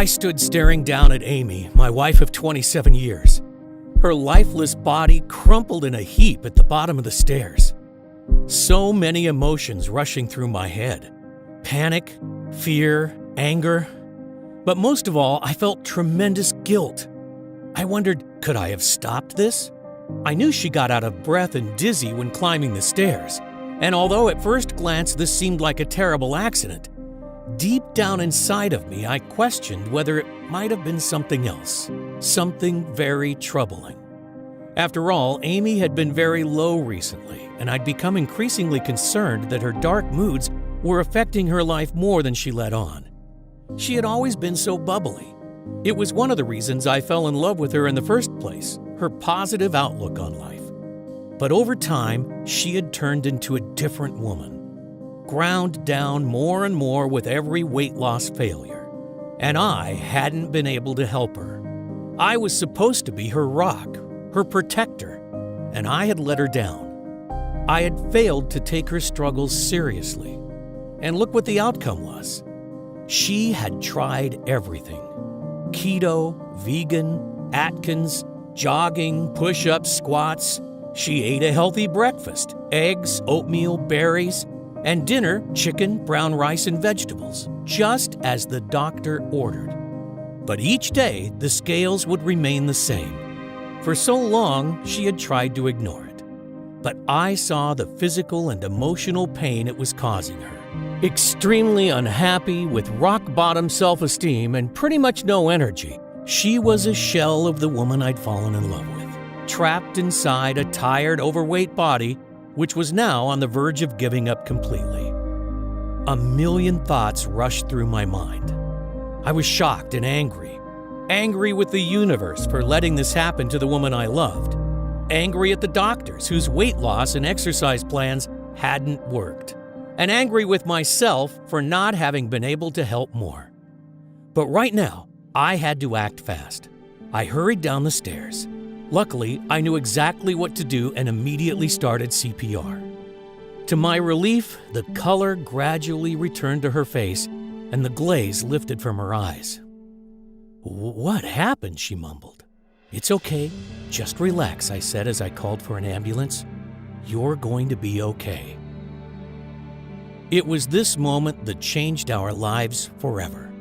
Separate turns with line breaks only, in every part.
I stood staring down at Amy, my wife of 27 years. Her lifeless body crumpled in a heap at the bottom of the stairs. So many emotions rushing through my head. Panic, fear, anger. But most of all, I felt tremendous guilt. I wondered, could I have stopped this? I knew she got out of breath and dizzy when climbing the stairs. And although at first glance this seemed like a terrible accident, deep down inside of me I questioned whether it might have been something else, something very troubling. After all, Amy had been very low recently, and I'd become increasingly concerned that her dark moods were affecting her life more than she let on. She had always been so bubbly. It was one of the reasons I fell in love with her in the first place, her positive outlook on life. But over time, she had turned into a different woman, ground down more and more with every weight loss failure. And I hadn't been able to help her. I was supposed to be her rock, her protector, and I had let her down. I had failed to take her struggles seriously. And look what the outcome was. She had tried everything. Keto, vegan, Atkins, jogging, push-ups, squats. She ate a healthy breakfast, eggs, oatmeal, berries, and dinner, chicken, brown rice, and vegetables, just as the doctor ordered. But each day, the scales would remain the same. For so long, she had tried to ignore it. But I saw the physical and emotional pain it was causing her. Extremely unhappy, with rock-bottom self-esteem and pretty much no energy, she was a shell of the woman I'd fallen in love with, trapped inside a tired, overweight body, which was now on the verge of giving up completely. A million thoughts rushed through my mind. I was shocked and angry. Angry with the universe for letting this happen to the woman I loved. Angry at the doctors whose weight loss and exercise plans hadn't worked. And angry with myself for not having been able to help more. But right now, I had to act fast. I hurried down the stairs. Luckily, I knew exactly what to do and immediately started CPR. To my relief, the color gradually returned to her face and the glaze lifted from her eyes. "What happened?" she mumbled. "It's okay. Just relax," I said as I called for an ambulance. "You're going to be okay." It was this moment that changed our lives forever,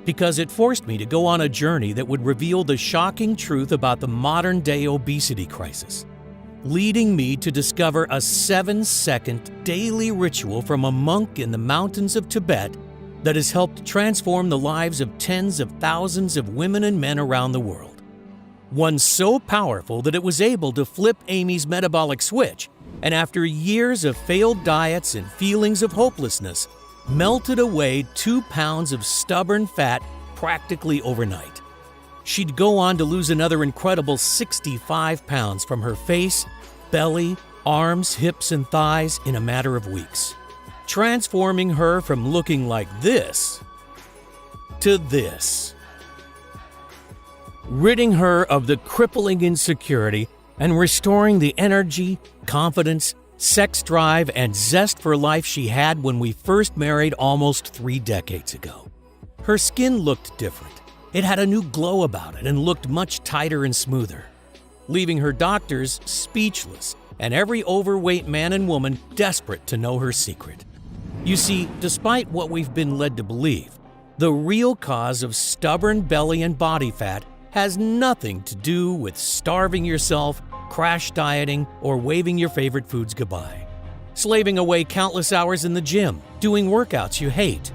because it forced me to go on a journey that would reveal the shocking truth about the modern-day obesity crisis, leading me to discover a 7-second daily ritual from a monk in the mountains of Tibet that has helped transform the lives of tens of thousands of women and men around the world. One so powerful that it was able to flip Amy's metabolic switch, and after years of failed diets and feelings of hopelessness, melted away 2 pounds of stubborn fat practically overnight. She'd go on to lose another incredible 65 pounds from her face, belly, arms, hips, and thighs in a matter of weeks, transforming her from looking like this to this, ridding her of the crippling insecurity and restoring the energy, confidence, sex drive, and zest for life she had when we first married almost 3 decades ago. Her skin looked different. It had a new glow about it and looked much tighter and smoother, leaving her doctors speechless and every overweight man and woman desperate to know her secret. You see, despite what we've been led to believe, the real cause of stubborn belly and body fat has nothing to do with starving yourself, crash dieting, or waving your favorite foods goodbye, slaving away countless hours in the gym, doing workouts you hate,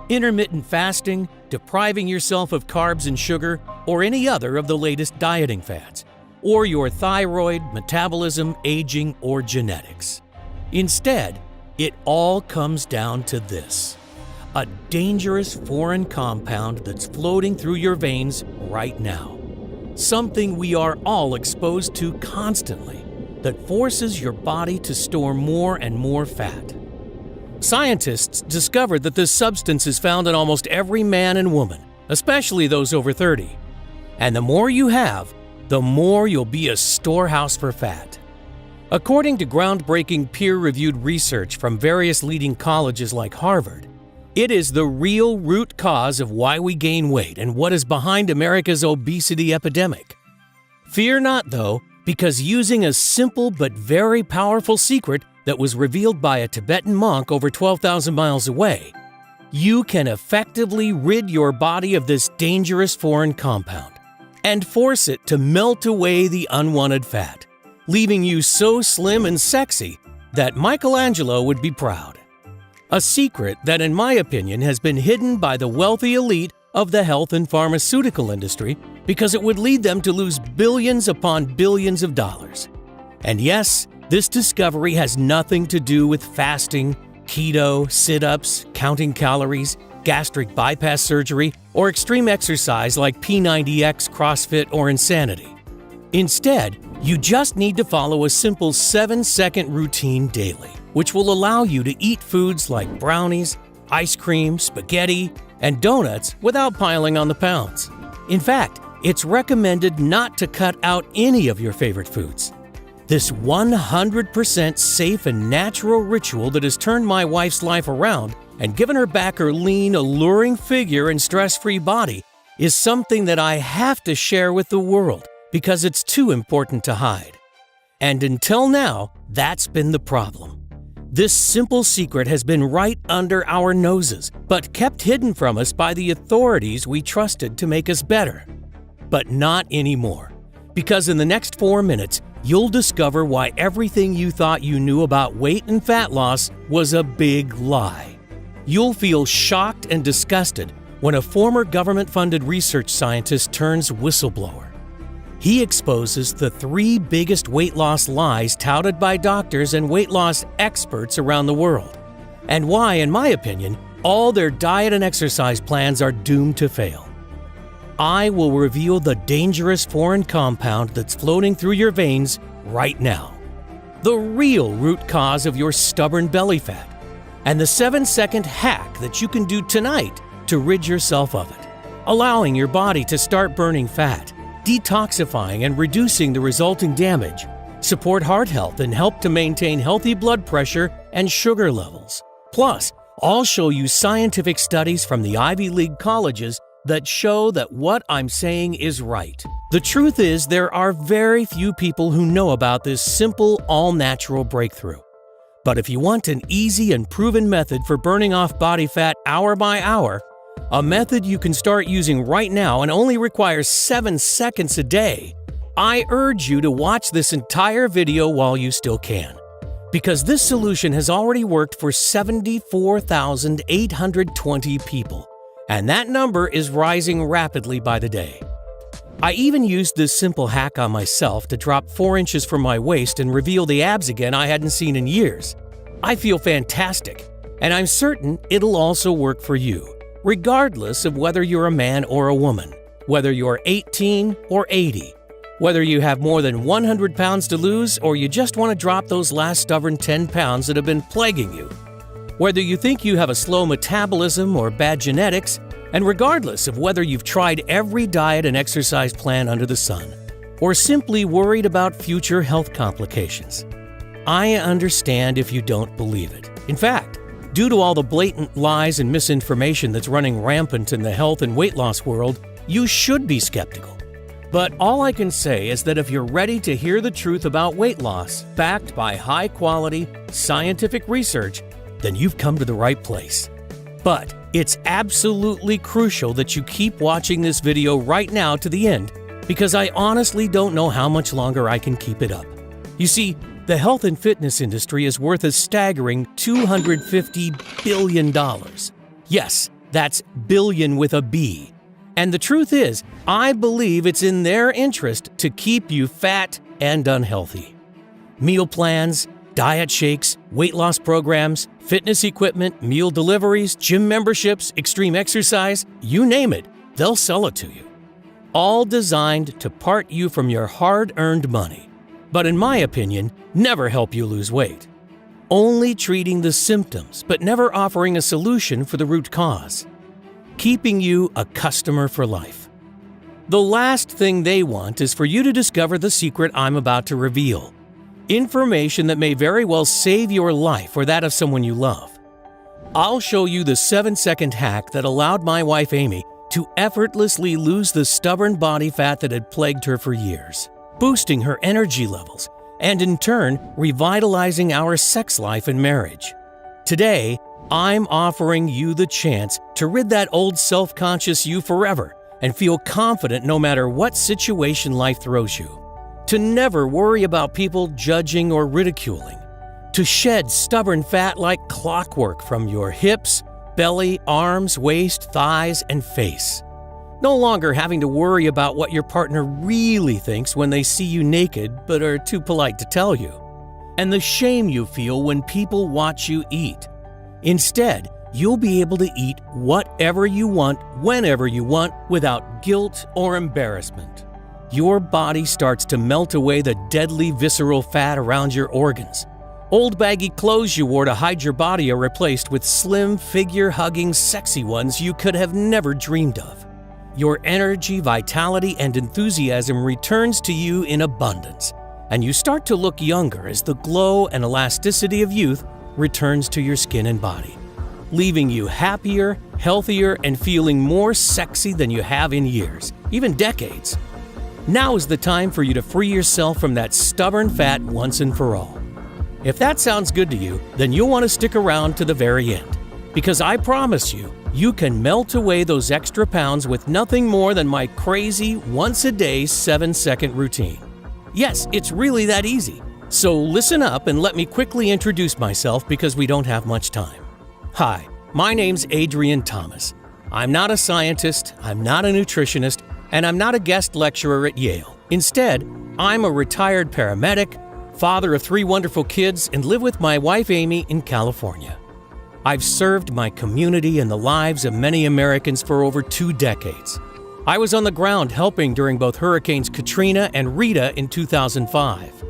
intermittent fasting, depriving yourself of carbs and sugar, or any other of the latest dieting fads, or your thyroid, metabolism, aging, or genetics. Instead, it all comes down to this: a dangerous foreign compound that's floating through your veins right now. Something we are all exposed to constantly that forces your body to store more and more fat. Scientists discovered that this substance is found in almost every man and woman, especially those over 30. And the more you have, the more you'll be a storehouse for fat. According to groundbreaking peer-reviewed research from various leading colleges like Harvard, It is the real root cause of why we gain weight and what is behind America's obesity epidemic. Fear not, though, because using a simple but very powerful secret that was revealed by a Tibetan monk over 12,000 miles away, you can effectively rid your body of this dangerous foreign compound and force it to melt away the unwanted fat, leaving you so slim and sexy that Michelangelo would be proud. A secret that, in my opinion, has been hidden by the wealthy elite of the health and pharmaceutical industry because it would lead them to lose billions upon billions of dollars. And yes, this discovery has nothing to do with fasting, keto, sit-ups, counting calories, gastric bypass surgery, or extreme exercise like P90X, CrossFit, or insanity. Instead, you just need to follow a simple 7-second routine daily, which will allow you to eat foods like brownies, ice cream, spaghetti, and donuts without piling on the pounds. In fact, it's recommended not to cut out any of your favorite foods. This 100% safe and natural ritual that has turned my wife's life around and given her back her lean, alluring figure and stress-free body is something that I have to share with the world because it's too important to hide. And until now, that's been the problem. This simple secret has been right under our noses, but kept hidden from us by the authorities we trusted to make us better. But not anymore, because in the next 4 minutes, you'll discover why everything you thought you knew about weight and fat loss was a big lie. You'll feel shocked and disgusted when a former government-funded research scientist turns whistleblower. He exposes the 3 biggest weight loss lies touted by doctors and weight loss experts around the world, and why, in my opinion, all their diet and exercise plans are doomed to fail. I will reveal the dangerous foreign compound that's floating through your veins right now, the real root cause of your stubborn belly fat, and the 7-second hack that you can do tonight to rid yourself of it, allowing your body to start burning fat, detoxifying and reducing the resulting damage, support heart health, and help to maintain healthy blood pressure and sugar levels. Plus, I'll show you scientific studies from the Ivy League colleges that show that what I'm saying is right. The truth is, there are very few people who know about this simple, all-natural breakthrough. But if you want an easy and proven method for burning off body fat hour by hour, a method you can start using right now and only requires 7 seconds a day, I urge you to watch this entire video while you still can. Because this solution has already worked for 74,820 people, and that number is rising rapidly by the day. I even used this simple hack on myself to drop 4 inches from my waist and reveal the abs again I hadn't seen in years. I feel fantastic, and I'm certain it'll also work for you, regardless of whether you're a man or a woman, whether you're 18 or 80, whether you have more than 100 pounds to lose or you just want to drop those last stubborn 10 pounds that have been plaguing you, whether you think you have a slow metabolism or bad genetics, and regardless of whether you've tried every diet and exercise plan under the sun, or simply worried about future health complications. I understand if you don't believe it. In fact, due to all the blatant lies and misinformation that's running rampant in the health and weight loss world, you should be skeptical. But all I can say is that if you're ready to hear the truth about weight loss, backed by high-quality, scientific research, then you've come to the right place. But it's absolutely crucial that you keep watching this video right now to the end, because I honestly don't know how much longer I can keep it up. You see, the health and fitness industry is worth a staggering $250 billion. Yes, that's billion with a B. And the truth is, I believe it's in their interest to keep you fat and unhealthy. Meal plans, diet shakes, weight loss programs, fitness equipment, meal deliveries, gym memberships, extreme exercise, you name it, they'll sell it to you. All designed to part you from your hard-earned money. But in my opinion, never help you lose weight. Only treating the symptoms, but never offering a solution for the root cause. Keeping you a customer for life. The last thing they want is for you to discover the secret I'm about to reveal. Information that may very well save your life or that of someone you love. I'll show you the 7-second hack that allowed my wife Amy to effortlessly lose the stubborn body fat that had plagued her for years, boosting her energy levels, and in turn, revitalizing our sex life and marriage. Today, I'm offering you the chance to rid that old self-conscious you forever and feel confident no matter what situation life throws you. To never worry about people judging or ridiculing. To shed stubborn fat like clockwork from your hips, belly, arms, waist, thighs, and face. No longer having to worry about what your partner really thinks when they see you naked but are too polite to tell you. And the shame you feel when people watch you eat. Instead, you'll be able to eat whatever you want, whenever you want, without guilt or embarrassment. Your body starts to melt away the deadly visceral fat around your organs. Old baggy clothes you wore to hide your body are replaced with slim, figure-hugging, sexy ones you could have never dreamed of. Your energy, vitality, and enthusiasm returns to you in abundance, and you start to look younger as the glow and elasticity of youth returns to your skin and body, leaving you happier, healthier, and feeling more sexy than you have in years, even decades. Now is the time for you to free yourself from that stubborn fat once and for all. If that sounds good to you, then you'll want to stick around to the very end, because I promise you, you can melt away those extra pounds with nothing more than my crazy, once-a-day 7-second routine. Yes, it's really that easy. So listen up and let me quickly introduce myself because we don't have much time. Hi, my name's Adrian Thomas. I'm not a scientist, I'm not a nutritionist, and I'm not a guest lecturer at Yale. Instead, I'm a retired paramedic, father of 3 wonderful kids, and live with my wife Amy in California. I've served my community and the lives of many Americans for over 2 decades. I was on the ground helping during both Hurricanes Katrina and Rita in 2005.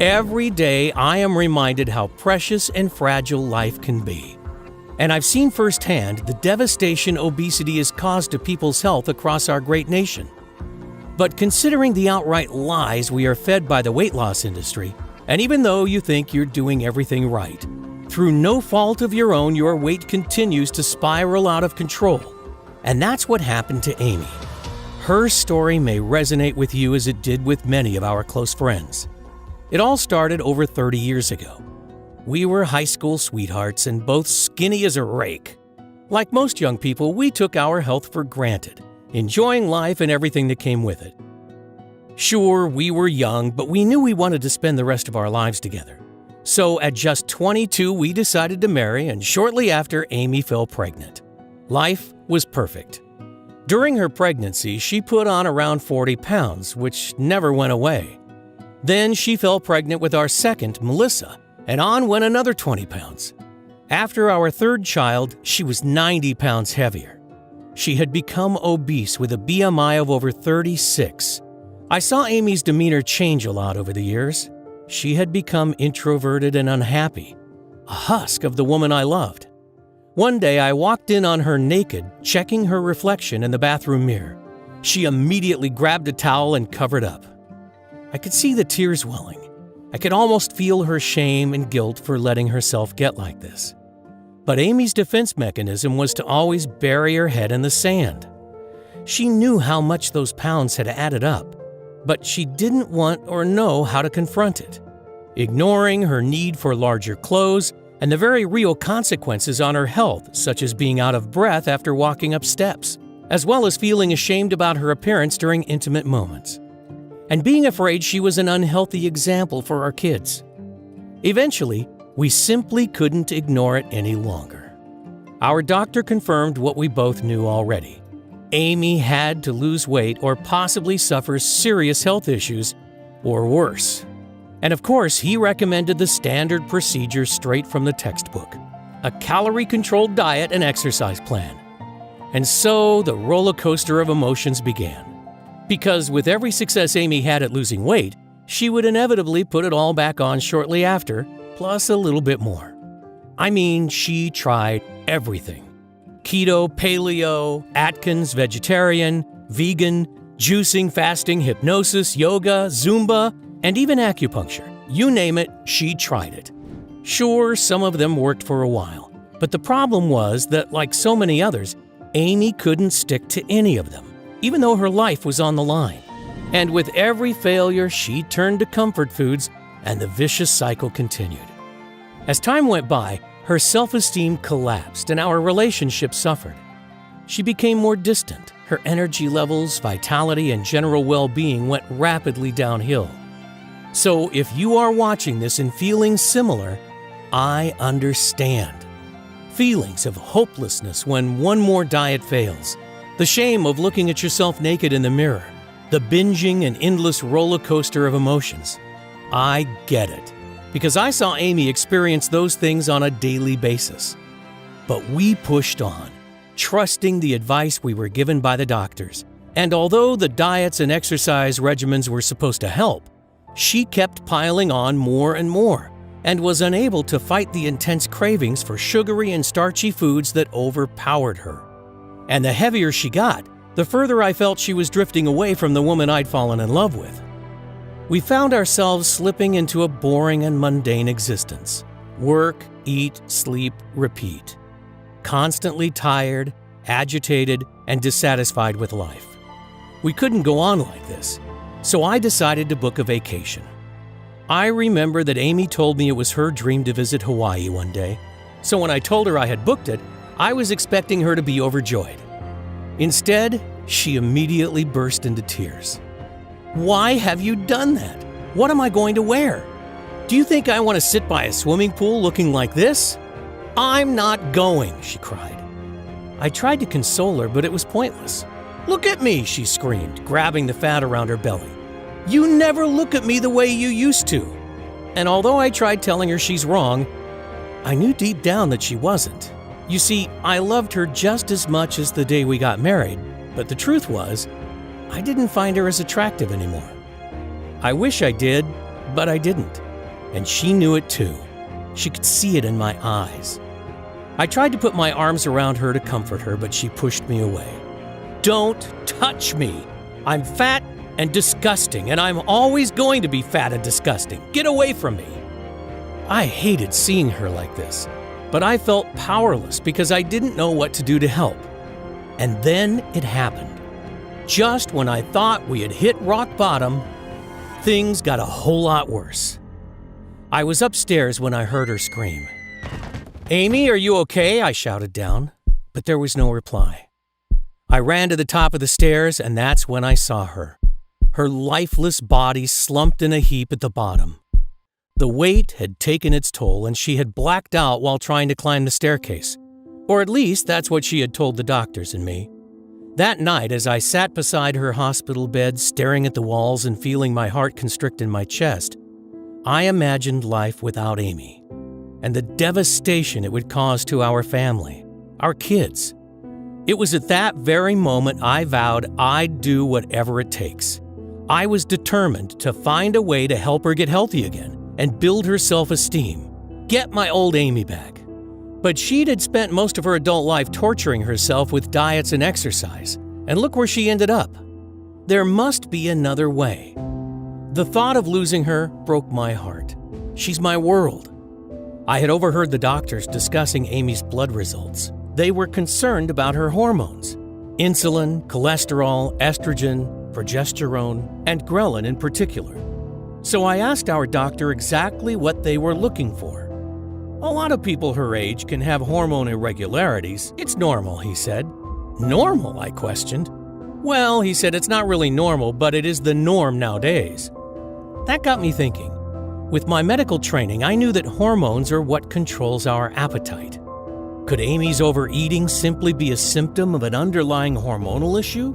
Every day, I am reminded how precious and fragile life can be. And I've seen firsthand the devastation obesity has caused to people's health across our great nation. But considering the outright lies we are fed by the weight loss industry, and even though you think you're doing everything right, through no fault of your own, your weight continues to spiral out of control. And that's what happened to Amy. Her story may resonate with you as it did with many of our close friends. It all started over 30 years ago. We were high school sweethearts and both skinny as a rake. Like most young people, we took our health for granted, enjoying life and everything that came with it. Sure, we were young, but we knew we wanted to spend the rest of our lives together. So at just 22, we decided to marry, and shortly after, Amy fell pregnant. Life was perfect. During her pregnancy, she put on around 40 pounds, which never went away. Then she fell pregnant with our second, Melissa, and on went another 20 pounds. After our third child, she was 90 pounds heavier. She had become obese with a BMI of over 36. I saw Amy's demeanor change a lot over the years. She had become introverted and unhappy, a husk of the woman I loved. One day I walked in on her naked, checking her reflection in the bathroom mirror. She immediately grabbed a towel and covered up. I could see the tears welling. I could almost feel her shame and guilt for letting herself get like this. But Amy's defense mechanism was to always bury her head in the sand. She knew how much those pounds had added up, but she didn't want or know how to confront it, ignoring her need for larger clothes and the very real consequences on her health, such as being out of breath after walking up steps, as well as feeling ashamed about her appearance during intimate moments, and being afraid she was an unhealthy example for our kids. Eventually, we simply couldn't ignore it any longer. Our doctor confirmed what we both knew already. Amy had to lose weight or possibly suffer serious health issues, or worse. And of course, he recommended the standard procedure straight from the textbook, a calorie-controlled diet and exercise plan. And so the roller coaster of emotions began. Because with every success Amy had at losing weight, she would inevitably put it all back on shortly after, plus a little bit more. I mean, she tried everything. Keto, paleo, Atkins, vegetarian, vegan, juicing, fasting, hypnosis, yoga, Zumba, and even acupuncture. You name it, she tried it. Sure, some of them worked for a while, But the problem was that, like so many others, Amy couldn't stick to any of them, even though her life was on the line. And with every failure, she turned to comfort foods, and the vicious cycle continued. As time went by, her self-esteem collapsed and our relationship suffered. She became more distant. Her energy levels, vitality, and general well-being went rapidly downhill. So if you are watching this and feeling similar, I understand. Feelings of hopelessness when one more diet fails, the shame of looking at yourself naked in the mirror, the binging and endless roller coaster of emotions. I get it, because I saw Amy experience those things on a daily basis. But we pushed on, trusting the advice we were given by the doctors. And although the diets and exercise regimens were supposed to help, she kept piling on more and more and was unable to fight the intense cravings for sugary and starchy foods that overpowered her. And the heavier she got, the further I felt she was drifting away from the woman I'd fallen in love with. We found ourselves slipping into a boring and mundane existence. Work, eat, sleep, repeat. Constantly tired, agitated, and dissatisfied with life. We couldn't go on like this, so I decided to book a vacation. I remember that Amy told me it was her dream to visit Hawaii one day, so when I told her I had booked it, I was expecting her to be overjoyed. Instead, she immediately burst into tears. "Why have you done that? What am I going to wear? Do you think I want to sit by a swimming pool looking like this? I'm not going," she cried. I tried to console her, but it was pointless. "Look at me," she screamed, grabbing the fat around her belly. "You never look at me the way you used to." And although I tried telling her she's wrong, I knew deep down that she wasn't. You see, I loved her just as much as the day we got married, but the truth was, I didn't find her as attractive anymore. I wish I did, but I didn't. And she knew it too. She could see it in my eyes. I tried to put my arms around her to comfort her, but she pushed me away. "Don't touch me. I'm fat and disgusting, and I'm always going to be fat and disgusting. Get away from me." I hated seeing her like this, but I felt powerless because I didn't know what to do to help. And then it happened. Just when I thought we had hit rock bottom, things got a whole lot worse. I was upstairs when I heard her scream. "Amy, are you okay?" I shouted down, but there was no reply. I ran to the top of the stairs, and that's when I saw her. Her lifeless body slumped in a heap at the bottom. The weight had taken its toll, and she had blacked out while trying to climb the staircase. Or at least that's what she had told the doctors and me. That night, as I sat beside her hospital bed, staring at the walls and feeling my heart constrict in my chest, I imagined life without Amy, and the devastation it would cause to our family, our kids. It was at that very moment I vowed I'd do whatever it takes. I was determined to find a way to help her get healthy again and build her self-esteem, get my old Amy back. But she'd had spent most of her adult life torturing herself with diets and exercise, and look where she ended up. There must be another way. The thought of losing her broke my heart. She's my world. I had overheard the doctors discussing Amy's blood results. They were concerned about her hormones: insulin, cholesterol, estrogen, progesterone, and ghrelin in particular. So I asked our doctor exactly what they were looking for. "A lot of people her age can have hormone irregularities. It's normal," he said. "Normal?" I questioned. "Well," he said, "it's not really normal, but it is the norm nowadays." That got me thinking. With my medical training, I knew that hormones are what controls our appetite. Could Amy's overeating simply be a symptom of an underlying hormonal issue?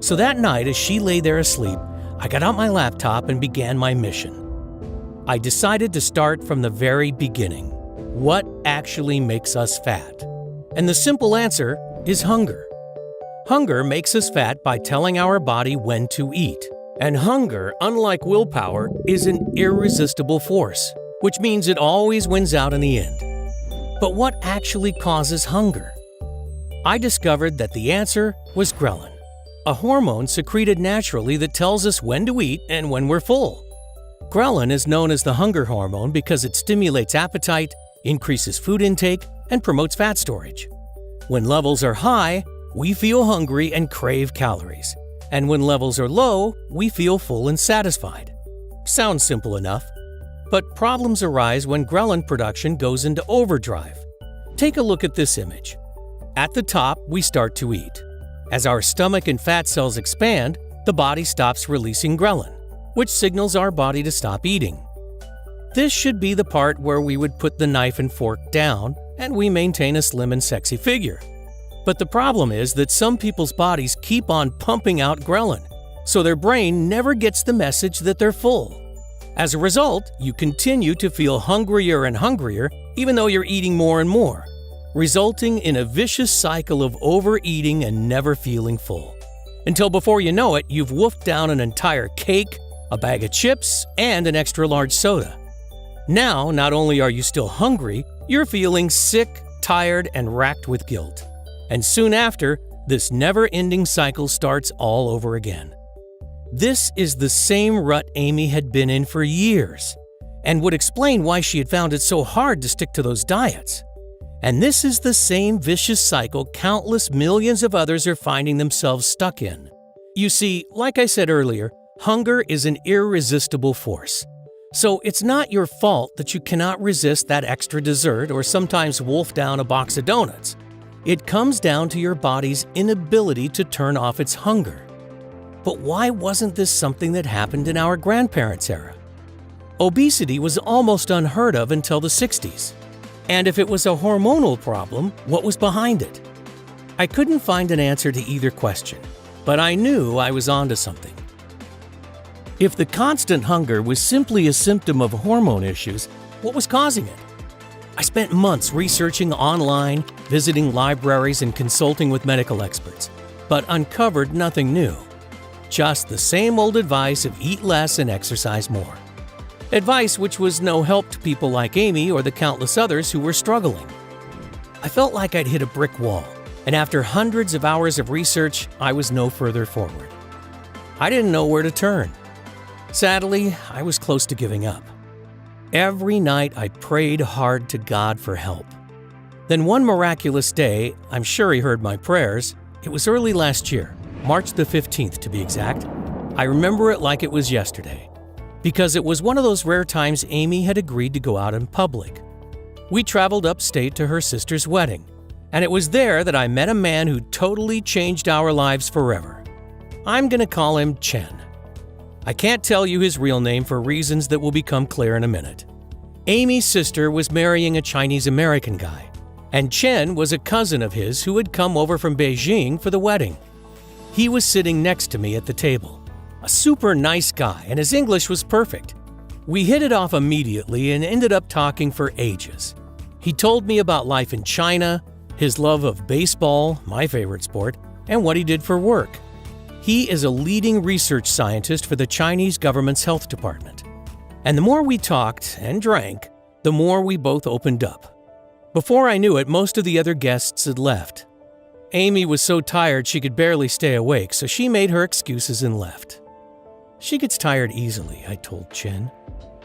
So that night, as she lay there asleep, I got out my laptop and began my mission. I decided to start from the very beginning. What actually makes us fat? And the simple answer is hunger. Hunger makes us fat by telling our body when to eat. And hunger, unlike willpower, is an irresistible force, which means it always wins out in the end. But what actually causes hunger? I discovered that the answer was ghrelin, a hormone secreted naturally that tells us when to eat and when we're full. Ghrelin is known as the hunger hormone because it stimulates appetite, increases food intake, and promotes fat storage. When levels are high, we feel hungry and crave calories. And when levels are low, we feel full and satisfied. Sounds simple enough. But problems arise when ghrelin production goes into overdrive. Take a look at this image. At the top, we start to eat. As our stomach and fat cells expand, the body stops releasing ghrelin, which signals our body to stop eating. This should be the part where we would put the knife and fork down and we maintain a slim and sexy figure. But the problem is that some people's bodies keep on pumping out ghrelin, so their brain never gets the message that they're full. As a result, you continue to feel hungrier and hungrier even though you're eating more and more, resulting in a vicious cycle of overeating and never feeling full. Until before you know it, you've wolfed down an entire cake, a bag of chips, and an extra large soda. Now, not only are you still hungry, you're feeling sick, tired, and racked with guilt. And soon after, this never-ending cycle starts all over again. This is the same rut Amy had been in for years, and would explain why she had found it so hard to stick to those diets. And this is the same vicious cycle countless millions of others are finding themselves stuck in. You see, like I said earlier, hunger is an irresistible force. So it's not your fault that you cannot resist that extra dessert or sometimes wolf down a box of donuts. It comes down to your body's inability to turn off its hunger. But why wasn't this something that happened in our grandparents' era? Obesity was almost unheard of until the 60s. And if it was a hormonal problem, what was behind it? I couldn't find an answer to either question, but I knew I was onto something. If the constant hunger was simply a symptom of hormone issues, what was causing it? I spent months researching online, visiting libraries, and consulting with medical experts, but uncovered nothing new. Just the same old advice of eat less and exercise more. Advice which was no help to people like Amy or the countless others who were struggling. I felt like I'd hit a brick wall, and after hundreds of hours of research, I was no further forward. I didn't know where to turn. Sadly, I was close to giving up. Every night I prayed hard to God for help. Then one miraculous day, I'm sure He heard my prayers. It was early last year, March the 15th to be exact. I remember it like it was yesterday, because it was one of those rare times Amy had agreed to go out in public. We traveled upstate to her sister's wedding, and it was there that I met a man who totally changed our lives forever. I'm going to call him Chen. I can't tell you his real name for reasons that will become clear in a minute. Amy's sister was marrying a Chinese-American guy, and Chen was a cousin of his who had come over from Beijing for the wedding. He was sitting next to me at the table. A super nice guy, and his English was perfect. We hit it off immediately and ended up talking for ages. He told me about life in China, his love of baseball, my favorite sport, and what he did for work. He is a leading research scientist for the Chinese government's health department. And the more we talked and drank, the more we both opened up. Before I knew it, most of the other guests had left. Amy was so tired she could barely stay awake, so she made her excuses and left. She gets tired easily, I told Chen,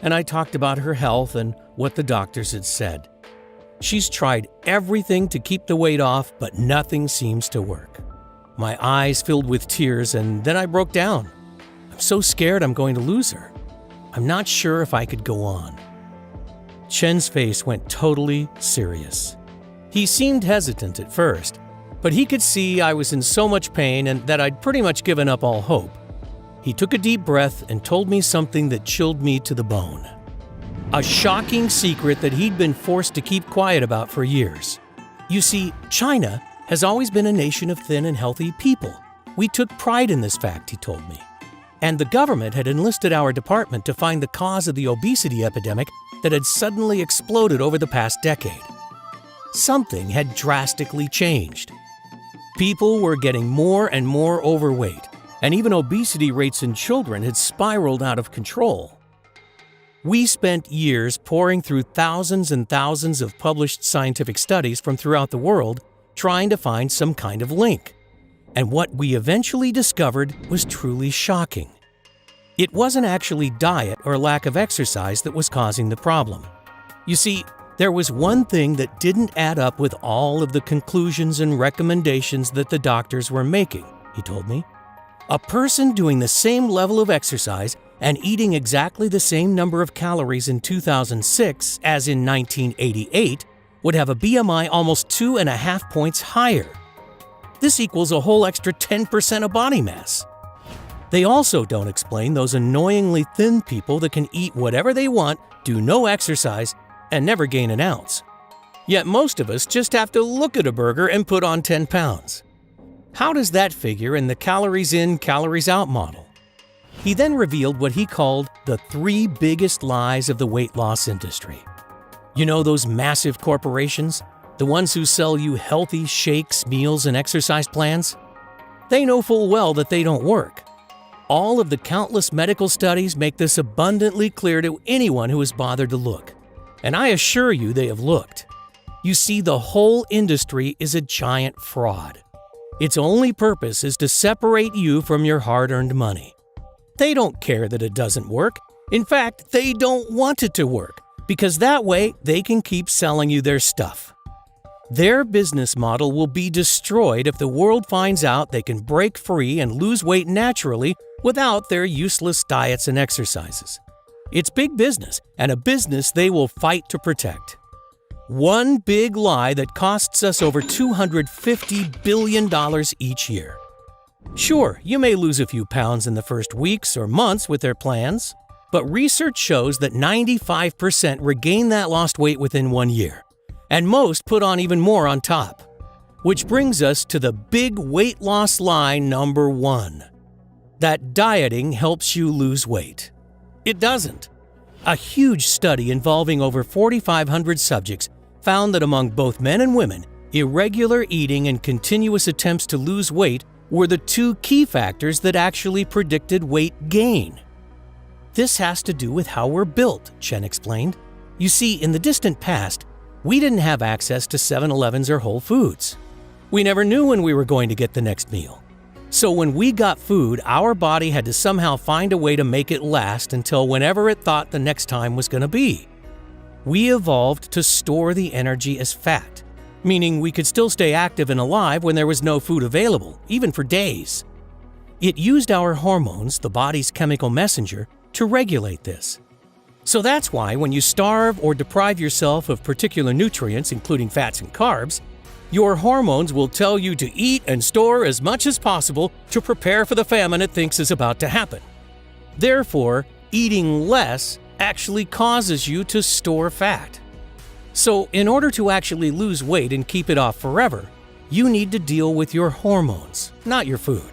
and I talked about her health and what the doctors had said. She's tried everything to keep the weight off, but nothing seems to work. My eyes filled with tears, and then I broke down. I'm so scared I'm going to lose her. I'm not sure if I could go on. Chen's face went totally serious. He seemed hesitant at first, but he could see I was in so much pain and that I'd pretty much given up all hope. He took a deep breath and told me something that chilled me to the bone. A shocking secret that he'd been forced to keep quiet about for years. You see, China has always been a nation of thin and healthy people. We took pride in this fact, he told me. And the government had enlisted our department to find the cause of the obesity epidemic that had suddenly exploded over the past decade. Something had drastically changed. People were getting more and more overweight, and even obesity rates in children had spiraled out of control. We spent years poring through thousands and thousands of published scientific studies from throughout the world trying to find some kind of link. And what we eventually discovered was truly shocking. It wasn't actually diet or lack of exercise that was causing the problem. You see, There was one thing that didn't add up with all of the conclusions and recommendations that the doctors were making, he told me. A person doing the same level of exercise and eating exactly the same number of calories in 2006 as in 1988 would have a BMI almost 2.5 points higher. This equals a whole extra 10% of body mass. They also don't explain those annoyingly thin people that can eat whatever they want, do no exercise, and never gain an ounce. Yet most of us just have to look at a burger and put on 10 pounds. How does that figure in the calories in, calories out model? He then revealed what he called the 3 biggest lies of the weight loss industry. You know those massive corporations? The ones who sell you healthy shakes, meals, and exercise plans? They know full well that they don't work. All of the countless medical studies make this abundantly clear to anyone who has bothered to look. And I assure you they have looked. You see, the whole industry is a giant fraud. Its only purpose is to separate you from your hard-earned money. They don't care that it doesn't work. In fact, they don't want it to work, because that way they can keep selling you their stuff. Their business model will be destroyed if the world finds out they can break free and lose weight naturally without their useless diets and exercises. It's big business, and a business they will fight to protect. One big lie that costs us over $250 billion each year. Sure, you may lose a few pounds in the first weeks or months with their plans, but research shows that 95% regain that lost weight within 1 year, and most put on even more on top. Which brings us to the big weight loss lie number 1, that dieting helps you lose weight. It doesn't. A huge study involving over 4,500 subjects found that among both men and women, irregular eating and continuous attempts to lose weight were the 2 key factors that actually predicted weight gain. This has to do with how we're built, Chen explained. You see, in the distant past, we didn't have access to 7-Elevens or Whole Foods. We never knew when we were going to get the next meal. So when we got food, our body had to somehow find a way to make it last until whenever it thought the next time was going to be. We evolved to store the energy as fat, meaning we could still stay active and alive when there was no food available, even for days. It used our hormones, the body's chemical messenger, to regulate this. So that's why when you starve or deprive yourself of particular nutrients, including fats and carbs, your hormones will tell you to eat and store as much as possible to prepare for the famine it thinks is about to happen. Therefore, eating less actually causes you to store fat. So, in order to actually lose weight and keep it off forever, you need to deal with your hormones, not your food.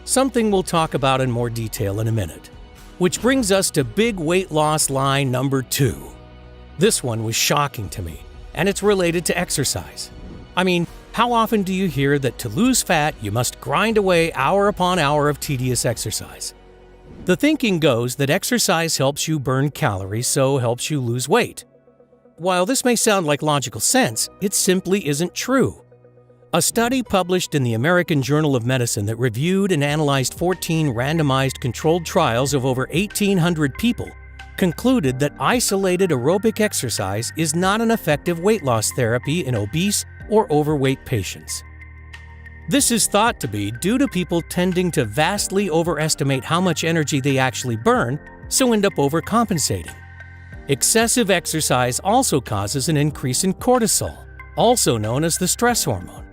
Something we'll talk about in more detail in a minute. Which brings us to big weight loss lie number 2. This one was shocking to me, and it's related to exercise. I mean, how often do you hear that to lose fat, you must grind away hour upon hour of tedious exercise? The thinking goes that exercise helps you burn calories, so helps you lose weight. While this may sound like logical sense, it simply isn't true. A study published in the American Journal of Medicine that reviewed and analyzed 14 randomized controlled trials of over 1,800 people concluded that isolated aerobic exercise is not an effective weight loss therapy in obese or overweight patients. This is thought to be due to people tending to vastly overestimate how much energy they actually burn, so end up overcompensating. Excessive exercise also causes an increase in cortisol, also known as the stress hormone,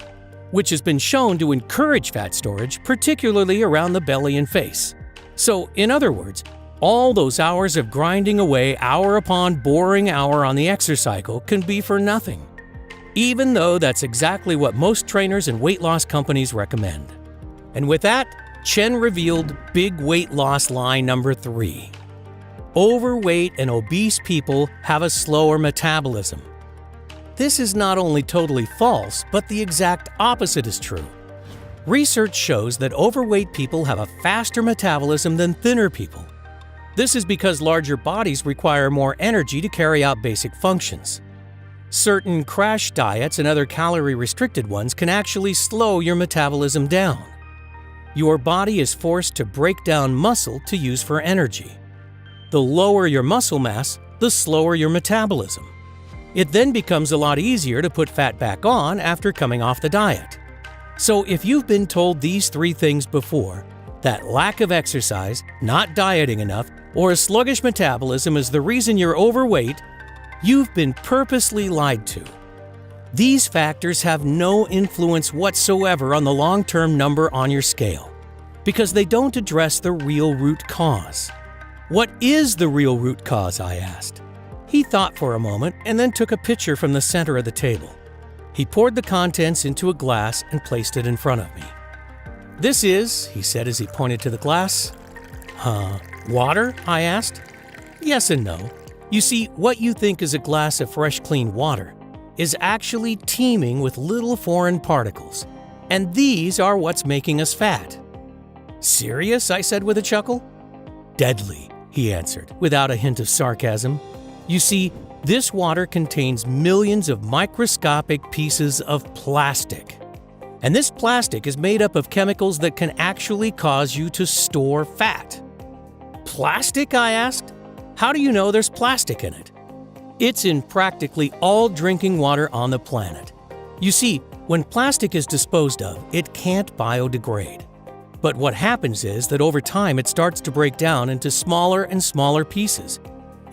which has been shown to encourage fat storage, particularly around the belly and face. So, in other words, all those hours of grinding away hour upon boring hour on the exercise cycle can be for nothing, even though that's exactly what most trainers and weight loss companies recommend. And with that, Chen revealed big weight loss lie number 3. Overweight and obese people have a slower metabolism. This is not only totally false, but the exact opposite is true. Research shows that overweight people have a faster metabolism than thinner people. This is because larger bodies require more energy to carry out basic functions. Certain crash diets and other calorie-restricted ones can actually slow your metabolism down. Your body is forced to break down muscle to use for energy. The lower your muscle mass, the slower your metabolism. It then becomes a lot easier to put fat back on after coming off the diet. So if you've been told these 3 things before, that lack of exercise, not dieting enough, or a sluggish metabolism is the reason you're overweight, you've been purposely lied to. These factors have no influence whatsoever on the long-term number on your scale, because they don't address the real root cause. What is the real root cause, I asked. He thought for a moment and then took a pitcher from the center of the table. He poured the contents into a glass and placed it in front of me. "This is," he said as he pointed to the glass. Water?" I asked. "Yes and no. You see, what you think is a glass of fresh, clean water is actually teeming with little foreign particles, and these are what's making us fat." "Serious?" I said with a chuckle. "Deadly," he answered, without a hint of sarcasm. "You see, this water contains millions of microscopic pieces of plastic. And this plastic is made up of chemicals that can actually cause you to store fat." "Plastic?" I asked. "How do you know there's plastic in it?" "It's in practically all drinking water on the planet. You see, when plastic is disposed of, it can't biodegrade. But what happens is that over time it starts to break down into smaller and smaller pieces,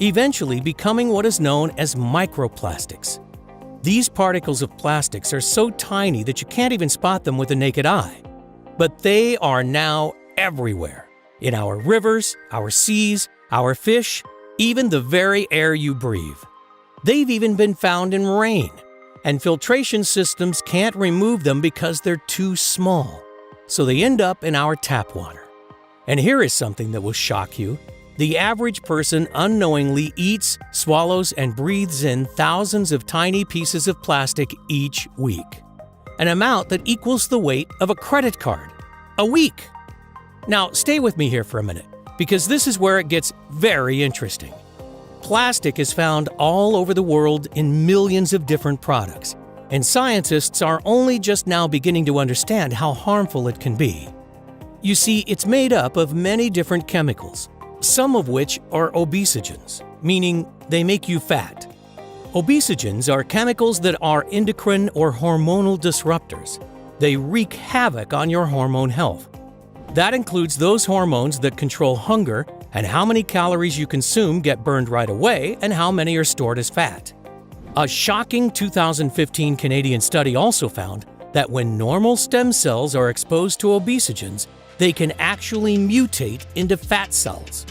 eventually becoming what is known as microplastics. These particles of plastics are so tiny that you can't even spot them with the naked eye. But they are now everywhere, in our rivers, our seas, our fish, even the very air you breathe. They've even been found in rain, and filtration systems can't remove them because they're too small, so they end up in our tap water. And here is something that will shock you. The average person unknowingly eats, swallows, and breathes in thousands of tiny pieces of plastic each week, an amount that equals the weight of a credit card. A week! Now, stay with me here for a minute, because this is where it gets very interesting. Plastic is found all over the world in millions of different products, and scientists are only just now beginning to understand how harmful it can be. You see, it's made up of many different chemicals, some of which are obesogens, meaning they make you fat. Obesogens are chemicals that are endocrine or hormonal disruptors. They wreak havoc on your hormone health. That includes those hormones that control hunger and how many calories you consume get burned right away and how many are stored as fat. A shocking 2015 Canadian study also found that when normal stem cells are exposed to obesogens, they can actually mutate into fat cells.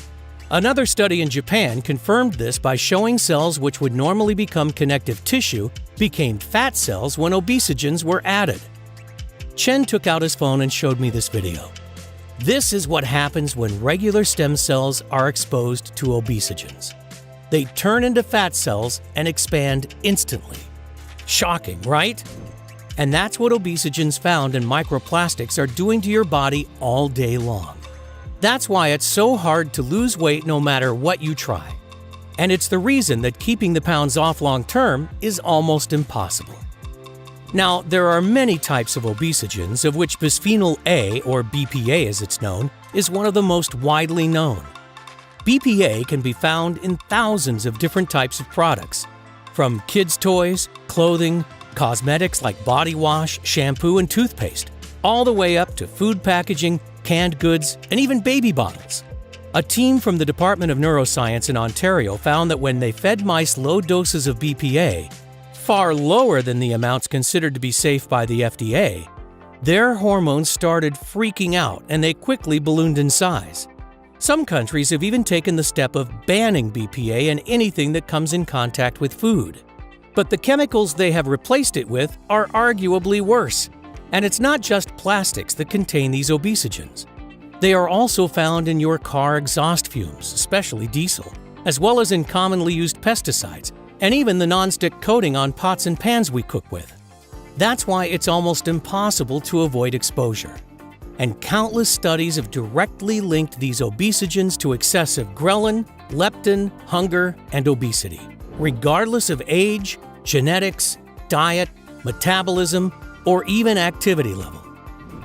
Another study in Japan confirmed this by showing cells which would normally become connective tissue became fat cells when obesogens were added. Chen took out his phone and showed me this video. This is what happens when regular stem cells are exposed to obesogens. They turn into fat cells and expand instantly. Shocking, right? And that's what obesogens found in microplastics are doing to your body all day long. That's why it's so hard to lose weight no matter what you try. And it's the reason that keeping the pounds off long term is almost impossible. Now, there are many types of obesogens, of which bisphenol A, or BPA as it's known, is one of the most widely known. BPA can be found in thousands of different types of products, from kids' toys, clothing, cosmetics like body wash, shampoo, and toothpaste, all the way up to food packaging, canned goods, and even baby bottles. A team from the Department of Neuroscience in Ontario found that when they fed mice low doses of BPA, far lower than the amounts considered to be safe by the FDA, their hormones started freaking out and they quickly ballooned in size. Some countries have even taken the step of banning BPA in anything that comes in contact with food. But the chemicals they have replaced it with are arguably worse. And it's not just plastics that contain these obesogens. They are also found in your car exhaust fumes, especially diesel, as well as in commonly used pesticides, and even the nonstick coating on pots and pans we cook with. That's why it's almost impossible to avoid exposure. And countless studies have directly linked these obesogens to excessive ghrelin, leptin, hunger, and obesity, regardless of age, genetics, diet, metabolism, or even activity level.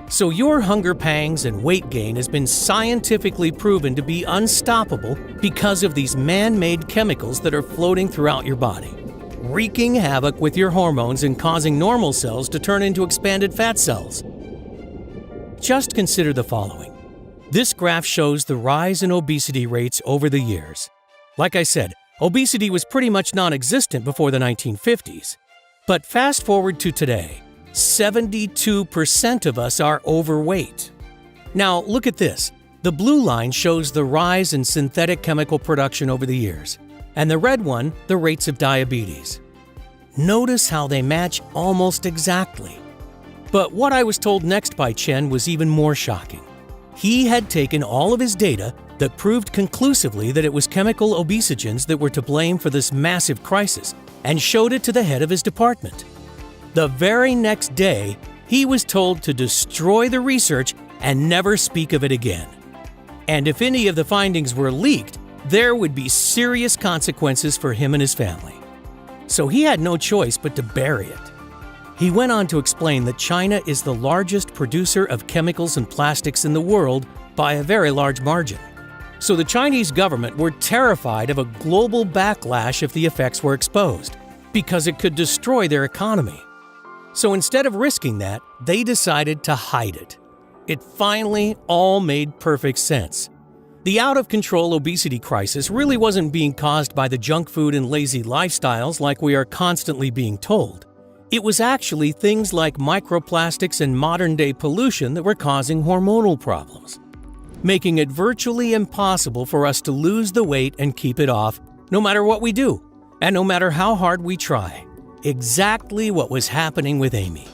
So your hunger pangs and weight gain has been scientifically proven to be unstoppable because of these man-made chemicals that are floating throughout your body. wreaking havoc with your hormones and causing normal cells to turn into expanded fat cells. Just consider the following. This graph shows the rise in obesity rates over the years. Like I said, obesity was pretty much non-existent before the 1950s. But fast forward to today, 72% of us are overweight. Now, look at this. The blue line shows the rise in synthetic chemical production over the years, and the red one, the rates of diabetes. Notice how they match almost exactly. But what I was told next by Chen was even more shocking. He had taken all of his data that proved conclusively that it was chemical obesogens that were to blame for this massive crisis and showed it to the head of his department. The very next day, he was told to destroy the research and never speak of it again. And if any of the findings were leaked, there would be serious consequences for him and his family. So he had no choice but to bury it. He went on to explain that China is the largest producer of chemicals and plastics in the world by a very large margin. So the Chinese government were terrified of a global backlash if the effects were exposed, because it could destroy their economy. So instead of risking that, they decided to hide it. It finally all made perfect sense. The out-of-control obesity crisis really wasn't being caused by the junk food and lazy lifestyles like we are constantly being told. It was actually things like microplastics and modern-day pollution that were causing hormonal problems, making it virtually impossible for us to lose the weight and keep it off, no matter what we do, and no matter how hard we try. Exactly what was happening with Amy.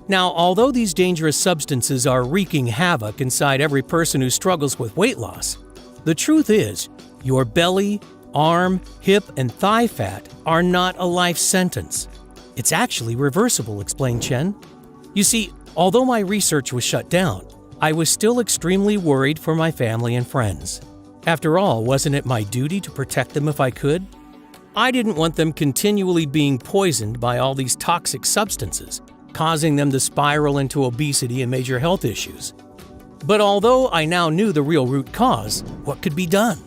Now, although these dangerous substances are wreaking havoc inside every person who struggles with weight loss, the truth is, your belly, arm, hip, and thigh fat are not a life sentence. It's actually reversible, explained Chen. You see, although my research was shut down, I was still extremely worried for my family and friends. After all, wasn't it my duty to protect them if I could? I didn't want them continually being poisoned by all these toxic substances, causing them to spiral into obesity and major health issues. But although I now knew the real root cause, what could be done?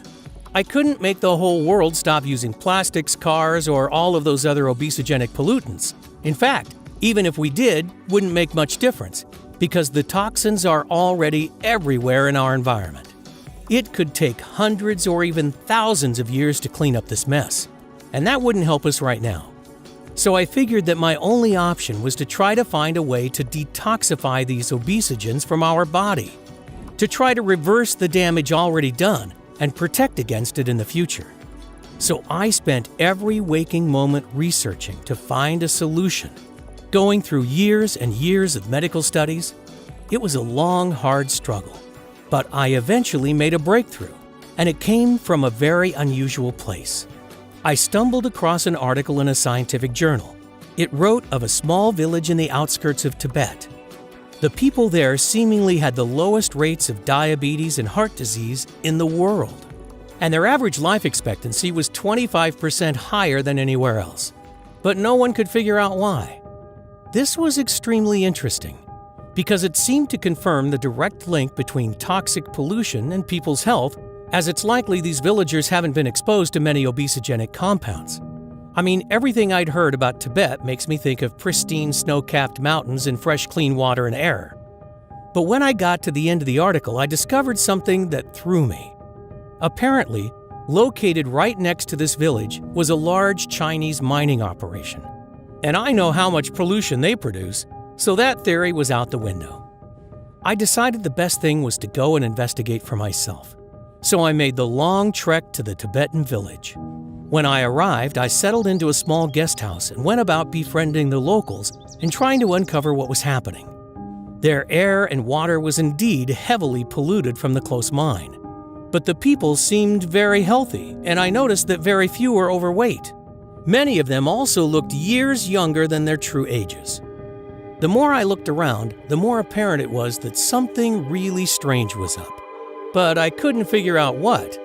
I couldn't make the whole world stop using plastics, cars, or all of those other obesogenic pollutants. In fact, even if we did, wouldn't make much difference, because the toxins are already everywhere in our environment. It could take hundreds or even thousands of years to clean up this mess, and that wouldn't help us right now. So I figured that my only option was to try to find a way to detoxify these obesogens from our body, to try to reverse the damage already done and protect against it in the future. So I spent every waking moment researching to find a solution. Going through years and years of medical studies, it was a long, hard struggle. But I eventually made a breakthrough, and it came from a very unusual place. I stumbled across an article in a scientific journal. It wrote of a small village in the outskirts of Tibet. The people there seemingly had the lowest rates of diabetes and heart disease in the world, and their average life expectancy was 25% higher than anywhere else. But no one could figure out why. This was extremely interesting, because it seemed to confirm the direct link between toxic pollution and people's health, as it's likely these villagers haven't been exposed to many obesogenic compounds. I mean, everything I'd heard about Tibet makes me think of pristine snow-capped mountains and fresh, clean water and air. But when I got to the end of the article, I discovered something that threw me. Apparently, located right next to this village was a large Chinese mining operation. And I know how much pollution they produce, so that theory was out the window. I decided the best thing was to go and investigate for myself. So I made the long trek to the Tibetan village. When I arrived, I settled into a small guest house and went about befriending the locals and trying to uncover what was happening. Their air and water was indeed heavily polluted from the close mine. But the people seemed very healthy, and I noticed that very few were overweight. Many of them also looked years younger than their true ages. The more I looked around, the more apparent it was that something really strange was up. But I couldn't figure out what.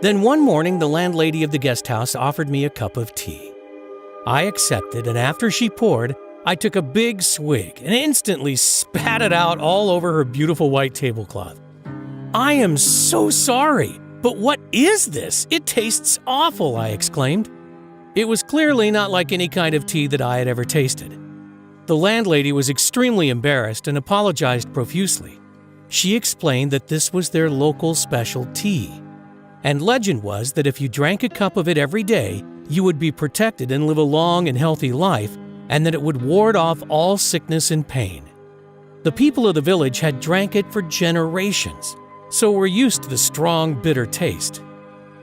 Then one morning, the landlady of the guest house offered me a cup of tea. I accepted, and after she poured, I took a big swig and instantly spat it out all over her beautiful white tablecloth. "I am so sorry, but what is this? It tastes awful," I exclaimed. It was clearly not like any kind of tea that I had ever tasted. The landlady was extremely embarrassed and apologized profusely. She explained that this was their local special tea, and legend was that if you drank a cup of it every day, you would be protected and live a long and healthy life, and that it would ward off all sickness and pain. The people of the village had drank it for generations, so were used to the strong, bitter taste.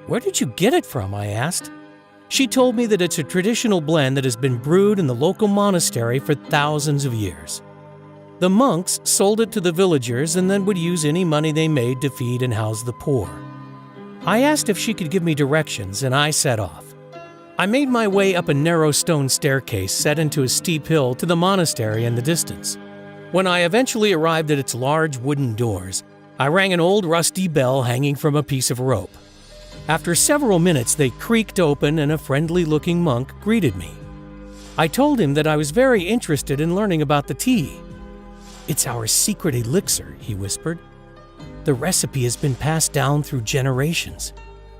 "Where did you get it from?" I asked. She told me that it's a traditional blend that has been brewed in the local monastery for thousands of years. The monks sold it to the villagers and then would use any money they made to feed and house the poor. I asked if she could give me directions, and I set off. I made my way up a narrow stone staircase set into a steep hill to the monastery in the distance. When I eventually arrived at its large wooden doors, I rang an old rusty bell hanging from a piece of rope. After several minutes, they creaked open and a friendly-looking monk greeted me. I told him that I was very interested in learning about the tea. "It's our secret elixir," he whispered. "The recipe has been passed down through generations,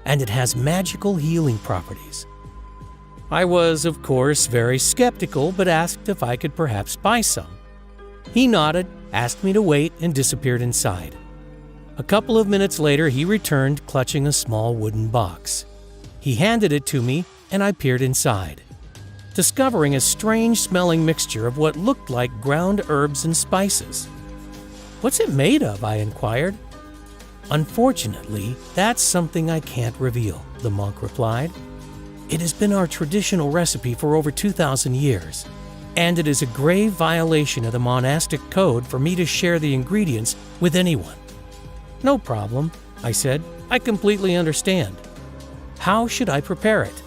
and it has magical healing properties." I was, of course, very skeptical, but asked if I could perhaps buy some. He nodded, asked me to wait, and disappeared inside. A couple of minutes later, he returned, clutching a small wooden box. He handed it to me, and I peered inside, discovering a strange-smelling mixture of what looked like ground herbs and spices. "What's it made of?" I inquired. "Unfortunately, that's something I can't reveal," the monk replied. "It has been our traditional recipe for over 2,000 years, and it is a grave violation of the monastic code for me to share the ingredients with anyone." "No problem," I said. "I completely understand. How should I prepare it?"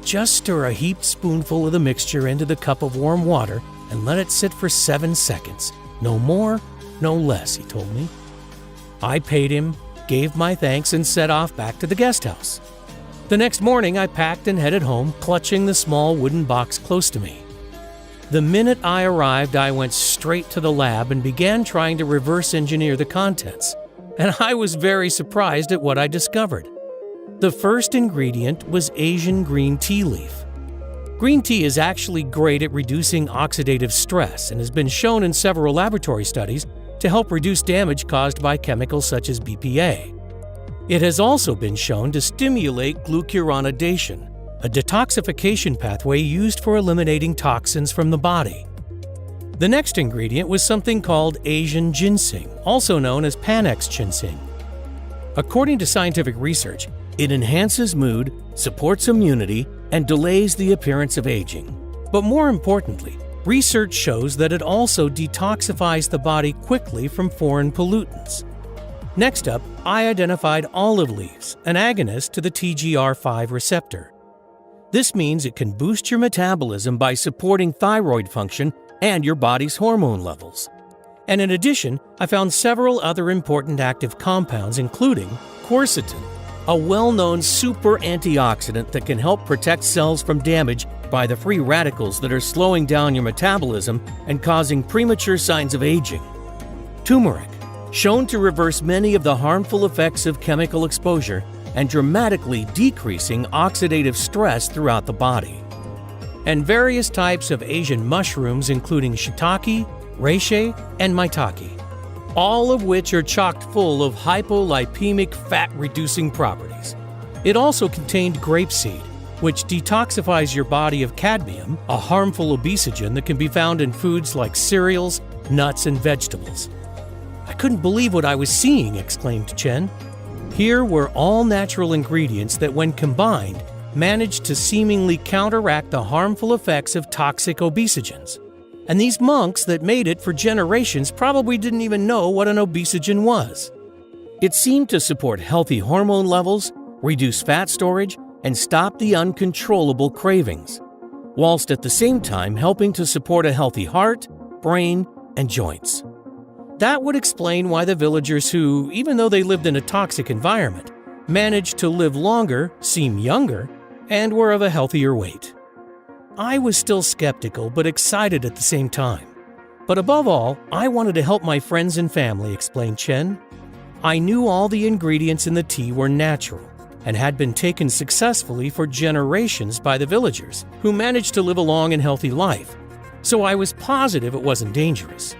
"Just stir a heaped spoonful of the mixture into the cup of warm water and let it sit for 7 seconds. No more, no less," he told me. I paid him, gave my thanks, and set off back to the guest house. The next morning, I packed and headed home, clutching the small wooden box close to me. The minute I arrived, I went straight to the lab and began trying to reverse engineer the contents, and I was very surprised at what I discovered. The first ingredient was Asian green tea leaf. Green tea is actually great at reducing oxidative stress and has been shown in several laboratory studies to help reduce damage caused by chemicals such as BPA. It has also been shown to stimulate glucuronidation, a detoxification pathway used for eliminating toxins from the body. The next ingredient was something called Asian ginseng, also known as Panax ginseng. According to scientific research, it enhances mood, supports immunity, and delays the appearance of aging. But more importantly, research shows that it also detoxifies the body quickly from foreign pollutants. Next up, I identified olive leaves, an agonist to the TGR5 receptor. This means it can boost your metabolism by supporting thyroid function and your body's hormone levels. And in addition, I found several other important active compounds, including quercetin, a well-known super antioxidant that can help protect cells from damage by the free radicals that are slowing down your metabolism and causing premature signs of aging. Turmeric, shown to reverse many of the harmful effects of chemical exposure and dramatically decreasing oxidative stress throughout the body. And various types of Asian mushrooms, including shiitake, reishi, and maitake, all of which are chock full of hypolipemic fat-reducing properties. It also contained grapeseed, which detoxifies your body of cadmium, a harmful obesogen that can be found in foods like cereals, nuts, and vegetables. "I couldn't believe what I was seeing," exclaimed Chen. Here were all natural ingredients that, when combined, managed to seemingly counteract the harmful effects of toxic obesogens. And these monks that made it for generations probably didn't even know what an obesogen was. It seemed to support healthy hormone levels, reduce fat storage, and stop the uncontrollable cravings, whilst at the same time helping to support a healthy heart, brain, and joints. That would explain why the villagers who, even though they lived in a toxic environment, managed to live longer, seem younger, and were of a healthier weight. I was still skeptical but excited at the same time. But above all, I wanted to help my friends and family, explained Chen. I knew all the ingredients in the tea were natural, and had been taken successfully for generations by the villagers, who managed to live a long and healthy life, so I was positive it wasn't dangerous.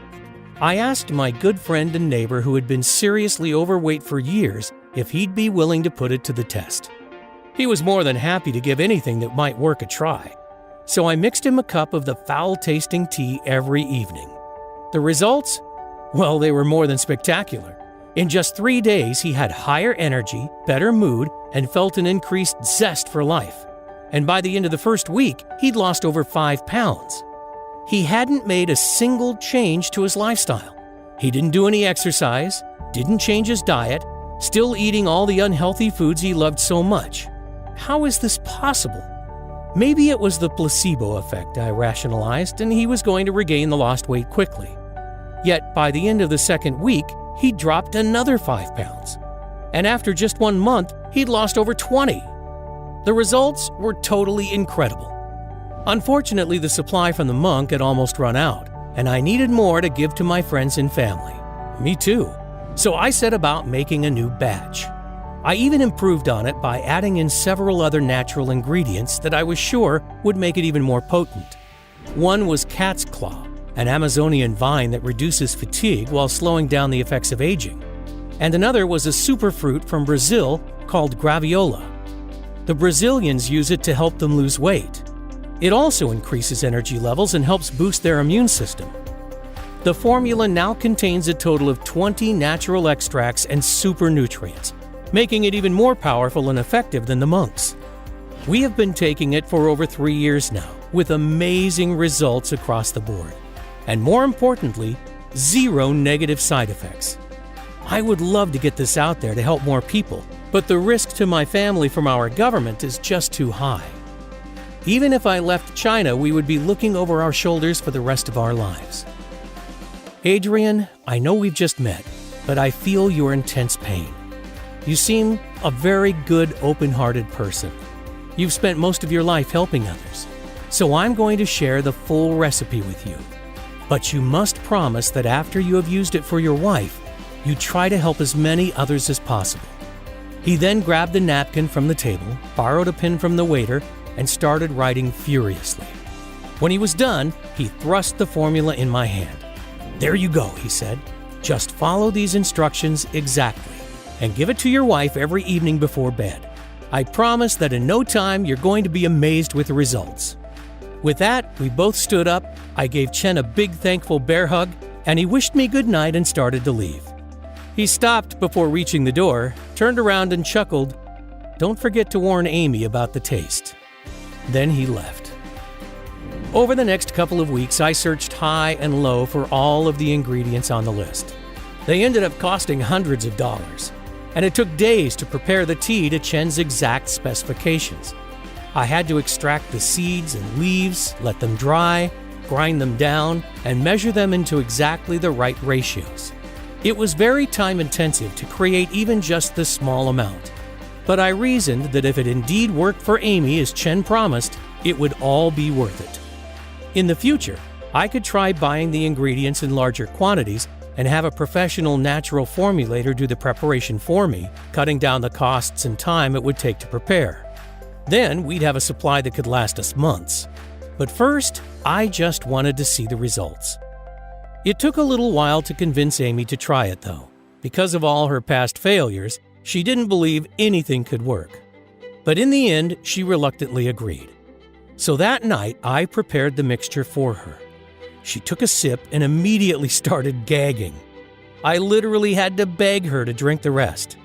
I asked my good friend and neighbor who had been seriously overweight for years if he'd be willing to put it to the test. He was more than happy to give anything that might work a try, so I mixed him a cup of the foul-tasting tea every evening. The results? Well, they were more than spectacular. In just 3 days, he had higher energy, better mood, and felt an increased zest for life. And by the end of the first week, he'd lost over 5 pounds. He hadn't made a single change to his lifestyle. He didn't do any exercise, didn't change his diet, still eating all the unhealthy foods he loved so much. How is this possible? Maybe it was the placebo effect, I rationalized, and he was going to regain the lost weight quickly. Yet by the end of the second week, he dropped another 5 pounds. And after just 1 month, he'd lost over 20. The results were totally incredible. Unfortunately, the supply from the monk had almost run out, and I needed more to give to my friends and family. Me too. So I set about making a new batch. I even improved on it by adding in several other natural ingredients that I was sure would make it even more potent. One was cat's claw, an Amazonian vine that reduces fatigue while slowing down the effects of aging. And another was a superfruit from Brazil called graviola. The Brazilians use it to help them lose weight. It also increases energy levels and helps boost their immune system. The formula now contains a total of 20 natural extracts and super nutrients, making it even more powerful and effective than the monks. We have been taking it for over 3 years now, with amazing results across the board. And more importantly, 0 negative side effects. I would love to get this out there to help more people, but the risk to my family from our government is just too high. Even if I left China, we would be looking over our shoulders for the rest of our lives. Adrian, I know we've just met, but I feel your intense pain. You seem a very good, open-hearted person. You've spent most of your life helping others, so I'm going to share the full recipe with you. But you must promise that after you have used it for your wife, you try to help as many others as possible. He then grabbed a napkin from the table, borrowed a pen from the waiter, and started writing furiously. When he was done, he thrust the formula in my hand. "There you go," he said. "Just follow these instructions exactly, and give it to your wife every evening before bed. I promise that in no time you're going to be amazed with the results." With that, we both stood up, I gave Chen a big thankful bear hug, and he wished me good night and started to leave. He stopped before reaching the door, turned around and chuckled, "Don't forget to warn Amy about the taste." Then he left. Over the next couple of weeks, I searched high and low for all of the ingredients on the list. They ended up costing hundreds of dollars, and it took days to prepare the tea to Chen's exact specifications. I had to extract the seeds and leaves, let them dry, grind them down, and measure them into exactly the right ratios. It was very time-intensive to create even just this small amount. But I reasoned that if it indeed worked for Amy as Chen promised, it would all be worth it. In the future, I could try buying the ingredients in larger quantities and have a professional natural formulator do the preparation for me, cutting down the costs and time it would take to prepare. Then we'd have a supply that could last us months. But first, I just wanted to see the results. It took a little while to convince Amy to try it, though. Because of all her past failures, she didn't believe anything could work. But in the end, she reluctantly agreed. So that night, I prepared the mixture for her. She took a sip and immediately started gagging. I literally had to beg her to drink the rest.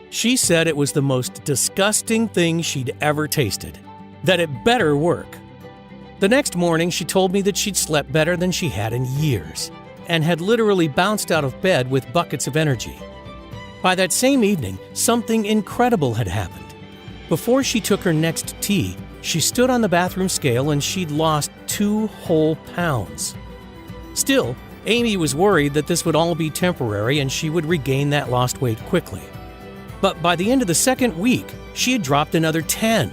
She said it was the most disgusting thing she'd ever tasted, that it better work. The next morning, she told me that she'd slept better than she had in years, and had literally bounced out of bed with buckets of energy. By that same evening, something incredible had happened. Before she took her next tea, she stood on the bathroom scale and she'd lost 2 whole pounds. Still, Amy was worried that this would all be temporary and she would regain that lost weight quickly. But by the end of the second week, she had dropped another 10.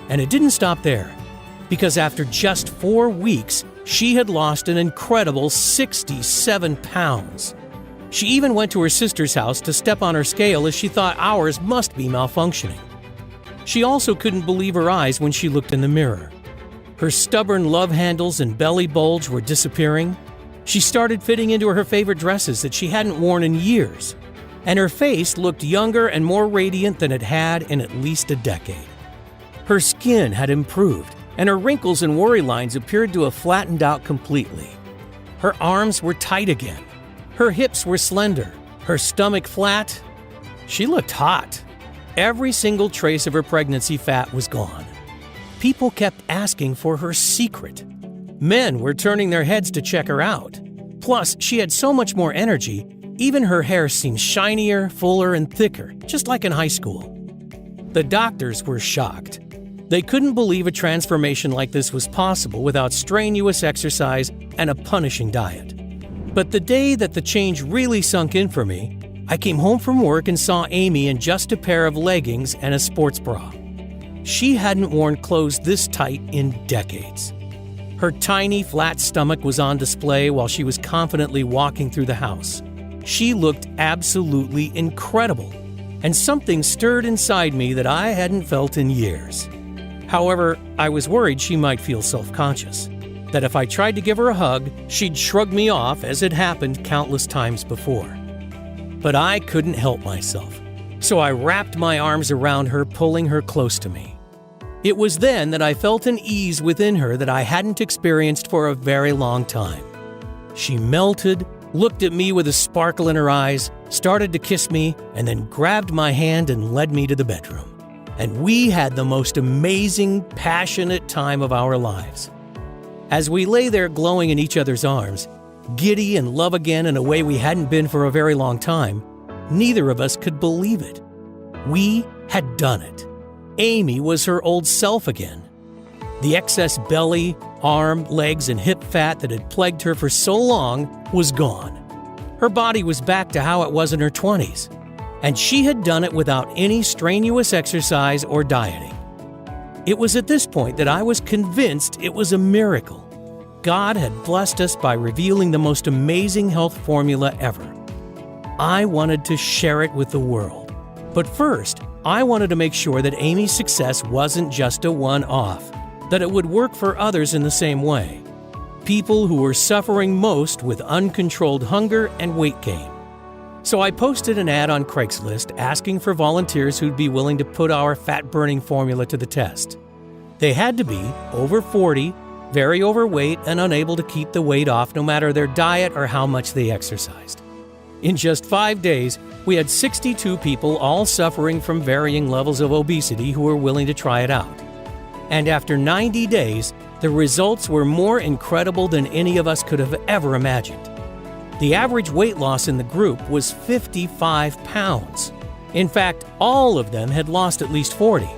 And it didn't stop there, because after just 4 weeks, she had lost an incredible 67 pounds. She even went to her sister's house to step on her scale as she thought ours must be malfunctioning. She also couldn't believe her eyes when she looked in the mirror. Her stubborn love handles and belly bulge were disappearing. She started fitting into her favorite dresses that she hadn't worn in years. And her face looked younger and more radiant than it had in at least a decade. Her skin had improved, and her wrinkles and worry lines appeared to have flattened out completely. Her arms were tight again. Her hips were slender. Her stomach flat. She looked hot. Every single trace of her pregnancy fat was gone. People kept asking for her secret. Men were turning their heads to check her out. Plus, she had so much more energy, even her hair seemed shinier, fuller, and thicker, just like in high school. The doctors were shocked. They couldn't believe a transformation like this was possible without strenuous exercise and a punishing diet. But the day that the change really sunk in for me, I came home from work and saw Amy in just a pair of leggings and a sports bra. She hadn't worn clothes this tight in decades. Her tiny, flat stomach was on display while she was confidently walking through the house. She looked absolutely incredible, and something stirred inside me that I hadn't felt in years. However, I was worried she might feel self-conscious, that if I tried to give her a hug, she'd shrug me off as had happened countless times before. But I couldn't help myself, so I wrapped my arms around her, pulling her close to me. It was then that I felt an ease within her that I hadn't experienced for a very long time. She melted, looked at me with a sparkle in her eyes, started to kiss me, and then grabbed my hand and led me to the bedroom. And we had the most amazing, passionate time of our lives. As we lay there glowing in each other's arms, giddy and love again in a way we hadn't been for a very long time, neither of us could believe it. We had done it. Amy was her old self again. The excess belly, arm, legs, and hip fat that had plagued her for so long was gone. Her body was back to how it was in her 20s, and she had done it without any strenuous exercise or dieting. It was at this point that I was convinced it was a miracle. God had blessed us by revealing the most amazing health formula ever. I wanted to share it with the world. But first, I wanted to make sure that Amy's success wasn't just a one-off, that it would work for others in the same way. People who were suffering most with uncontrolled hunger and weight gain. So I posted an ad on Craigslist asking for volunteers who'd be willing to put our fat-burning formula to the test. They had to be over 40, very overweight, and unable to keep the weight off no matter their diet or how much they exercised. In just 5 days, we had 62 people all suffering from varying levels of obesity who were willing to try it out. And after 90 days, the results were more incredible than any of us could have ever imagined. The average weight loss in the group was 55 pounds. In fact, all of them had lost at least 40,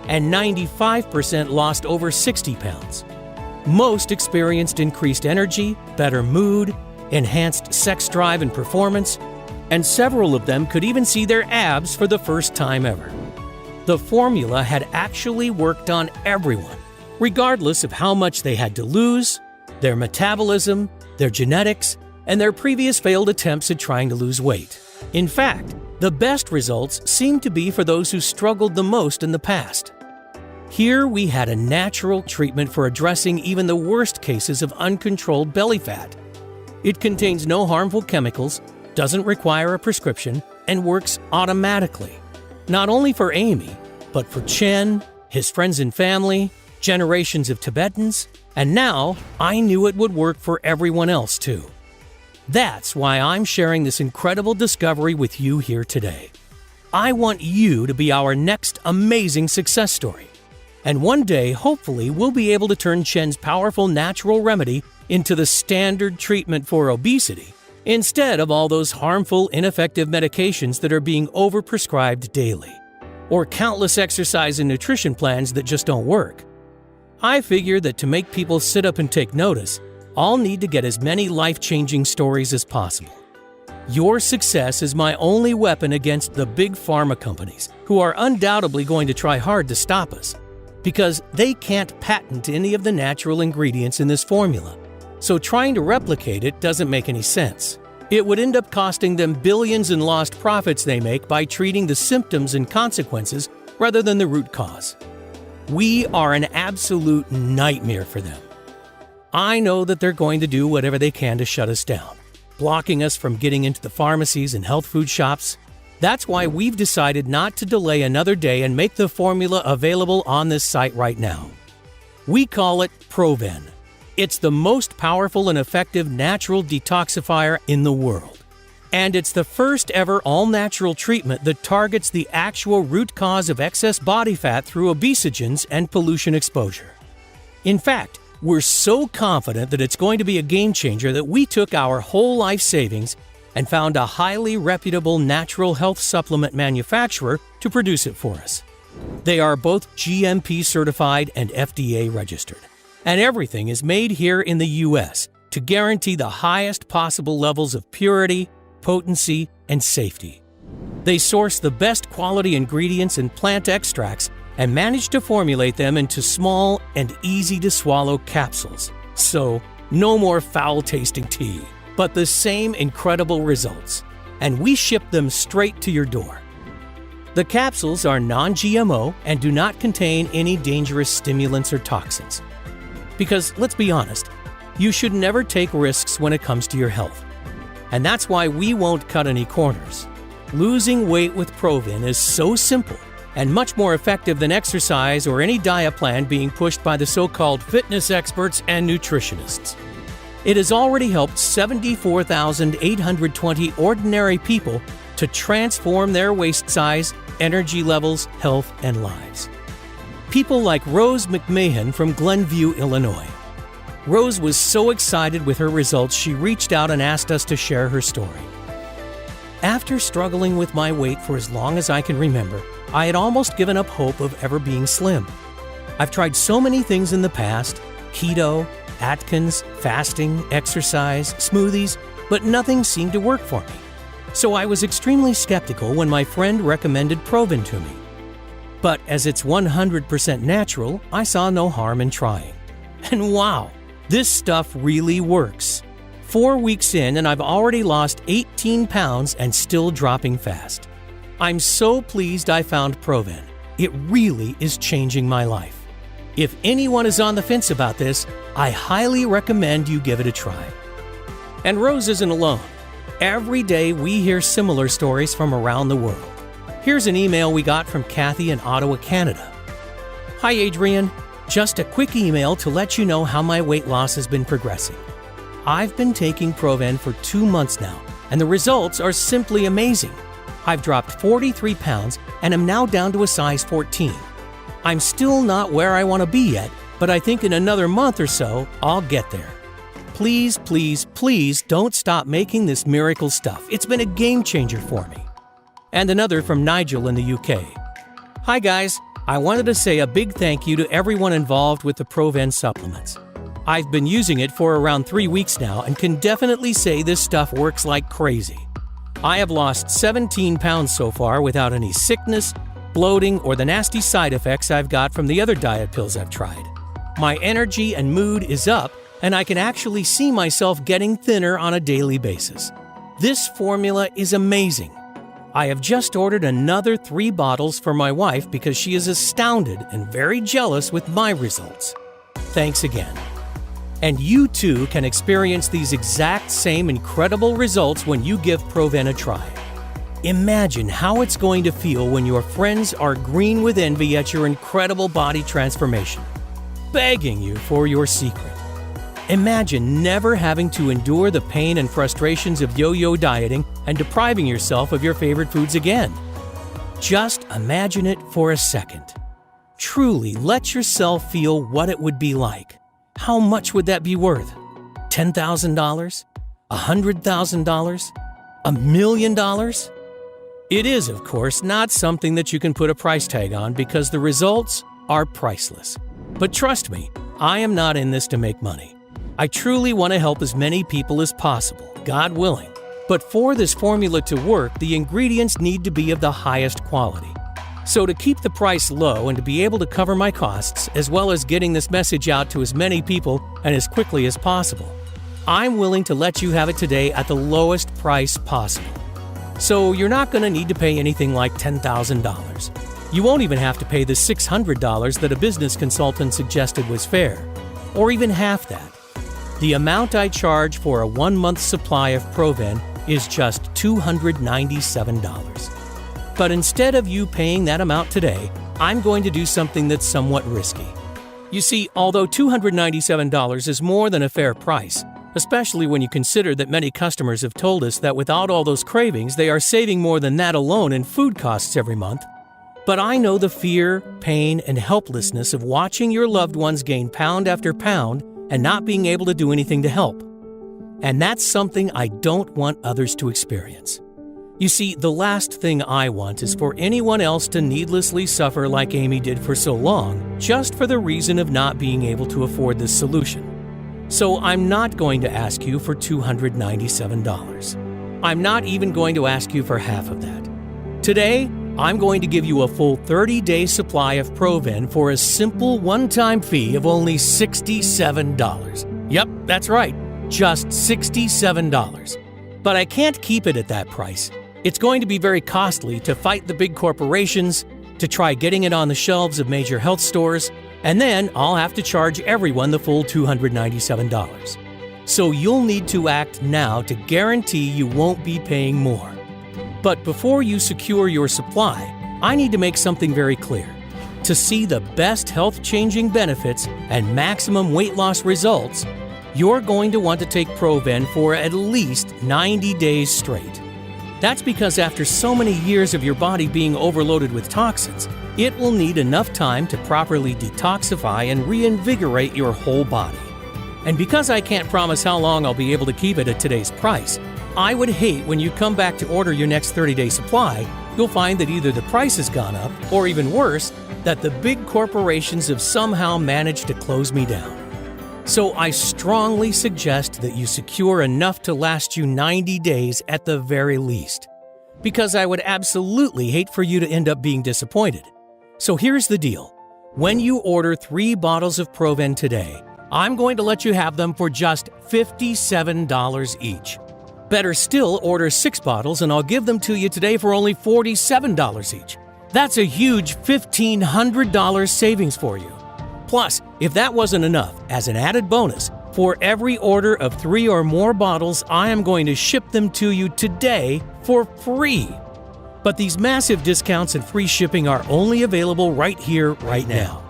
and 95% lost over 60 pounds. Most experienced increased energy, better mood, enhanced sex drive and performance, and several of them could even see their abs for the first time ever. The formula had actually worked on everyone, regardless of how much they had to lose, their metabolism, their genetics, and their previous failed attempts at trying to lose weight. In fact, the best results seemed to be for those who struggled the most in the past. Here we had a natural treatment for addressing even the worst cases of uncontrolled belly fat. It contains no harmful chemicals, doesn't require a prescription, and works automatically. Not only for Amy, but for Chen, his friends and family, generations of Tibetans, and now I knew it would work for everyone else too. That's why I'm sharing this incredible discovery with you here today. I want you to be our next amazing success story. And one day, hopefully, we'll be able to turn Chen's powerful natural remedy into the standard treatment for obesity, instead of all those harmful, ineffective medications that are being overprescribed daily, or countless exercise and nutrition plans that just don't work. I figure that to make people sit up and take notice, I'll need to get as many life-changing stories as possible. Your success is my only weapon against the big pharma companies, who are undoubtedly going to try hard to stop us, because they can't patent any of the natural ingredients in this formula. So trying to replicate it doesn't make any sense. It would end up costing them billions in lost profits they make by treating the symptoms and consequences rather than the root cause. We are an absolute nightmare for them. I know that they're going to do whatever they can to shut us down, blocking us from getting into the pharmacies and health food shops. That's why we've decided not to delay another day and make the formula available on this site right now. We call it PrVen. It's the most powerful and effective natural detoxifier in the world. And it's the first ever all-natural treatment that targets the actual root cause of excess body fat through obesogens and pollution exposure. In fact, we're so confident that it's going to be a game changer that we took our whole life savings and found a highly reputable natural health supplement manufacturer to produce it for us. They are both GMP certified and FDA registered. And everything is made here in the U.S. to guarantee the highest possible levels of purity, potency, and safety. They source the best quality ingredients and plant extracts and manage to formulate them into small and easy-to-swallow capsules. So, no more foul-tasting tea, but the same incredible results. And we ship them straight to your door. The capsules are non-GMO and do not contain any dangerous stimulants or toxins. Because, let's be honest, you should never take risks when it comes to your health. And that's why we won't cut any corners. Losing weight with PrVen is so simple and much more effective than exercise or any diet plan being pushed by the so-called fitness experts and nutritionists. It has already helped 74,820 ordinary people to transform their waist size, energy levels, health, and lives. People like Rose McMahon from Glenview, Illinois. Rose was so excited with her results, she reached out and asked us to share her story. After struggling with my weight for as long as I can remember, I had almost given up hope of ever being slim. I've tried so many things in the past: keto, Atkins, fasting, exercise, smoothies, but nothing seemed to work for me. So I was extremely skeptical when my friend recommended PrVen to me. But as it's 100% natural, I saw no harm in trying. And wow, this stuff really works. 4 weeks in and I've already lost 18 pounds and still dropping fast. I'm so pleased I found PrVen. It really is changing my life. If anyone is on the fence about this, I highly recommend you give it a try. And Rose isn't alone. Every day we hear similar stories from around the world. Here's an email we got from Kathy in Ottawa, Canada. Hi Adrian, just a quick email to let you know how my weight loss has been progressing. I've been taking PrVen for 2 months now, and the results are simply amazing. I've dropped 43 pounds and am now down to a size 14. I'm still not where I want to be yet, but I think in another month or so, I'll get there. Please, please, please don't stop making this miracle stuff. It's been a game changer for me. And another from Nigel in the UK. Hi guys, I wanted to say a big thank you to everyone involved with the PrVen supplements. I've been using it for around 3 weeks now and can definitely say this stuff works like crazy. I have lost 17 pounds so far without any sickness, bloating, or the nasty side effects I've got from the other diet pills I've tried. My energy and mood is up, and I can actually see myself getting thinner on a daily basis. This formula is amazing. I have just ordered another 3 bottles for my wife because she is astounded and very jealous with my results. Thanks again. And you too can experience these exact same incredible results when you give PrVen a try. Imagine how it's going to feel when your friends are green with envy at your incredible body transformation, begging you for your secret. Imagine never having to endure the pain and frustrations of yo-yo dieting and depriving yourself of your favorite foods again. Just imagine it for a second. Truly let yourself feel what it would be like. How much would that be worth? $10,000? $100,000? $1 million? It is, of course, not something that you can put a price tag on because the results are priceless. But trust me, I am not in this to make money. I truly want to help as many people as possible, God willing. But for this formula to work, the ingredients need to be of the highest quality. So to keep the price low and to be able to cover my costs, as well as getting this message out to as many people and as quickly as possible, I'm willing to let you have it today at the lowest price possible. So you're not going to need to pay anything like $10,000. You won't even have to pay the $600 that a business consultant suggested was fair, or even half that. The amount I charge for a 1-month supply of PrVen is just $297. But instead of you paying that amount today, I'm going to do something that's somewhat risky. You see, although $297 is more than a fair price, especially when you consider that many customers have told us that without all those cravings, they are saving more than that alone in food costs every month. But I know the fear, pain, and helplessness of watching your loved ones gain pound after pound and not being able to do anything to help. And that's something I don't want others to experience. You see, the last thing I want is for anyone else to needlessly suffer like Amy did for so long, just for the reason of not being able to afford this solution. So I'm not going to ask you for $297. I'm not even going to ask you for half of that. Today, I'm going to give you a full 30-day supply of PrVen for a simple one-time fee of only $67. Yep, that's right, just $67. But I can't keep it at that price. It's going to be very costly to fight the big corporations, to try getting it on the shelves of major health stores, and then I'll have to charge everyone the full $297. So you'll need to act now to guarantee you won't be paying more. But before you secure your supply, I need to make something very clear. To see the best health-changing benefits and maximum weight loss results, you're going to want to take PrVen for at least 90 days straight. That's because after so many years of your body being overloaded with toxins, it will need enough time to properly detoxify and reinvigorate your whole body. And because I can't promise how long I'll be able to keep it at today's price, I would hate when you come back to order your next 30-day supply, you'll find that either the price has gone up, or even worse, that the big corporations have somehow managed to close me down. So I strongly suggest that you secure enough to last you 90 days at the very least, because I would absolutely hate for you to end up being disappointed. So here's the deal. When you order 3 bottles of PrVen today, I'm going to let you have them for just $57 each. Better still, order 6 bottles and I'll give them to you today for only $47 each. That's a huge $1,500 savings for you. Plus, if that wasn't enough, as an added bonus, for every order of 3 or more bottles, I am going to ship them to you today for free. But these massive discounts and free shipping are only available right here, right now.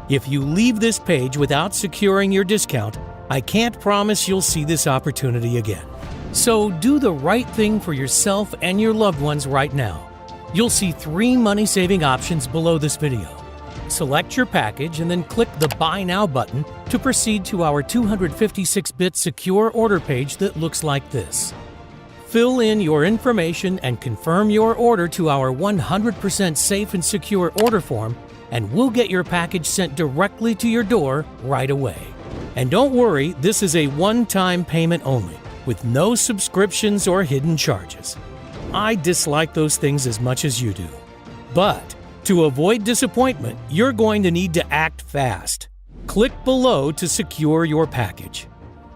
If you leave this page without securing your discount, I can't promise you'll see this opportunity again. So do the right thing for yourself and your loved ones right now. You'll see 3 money-saving options below this video. Select your package and then click the Buy Now button to proceed to our 256-bit secure order page that looks like this. Fill in your information and confirm your order to our 100% safe and secure order form, and we'll get your package sent directly to your door right away. And don't worry, this is a one-time payment only, with no subscriptions or hidden charges. I dislike those things as much as you do. But to avoid disappointment, you're going to need to act fast. Click below to secure your package.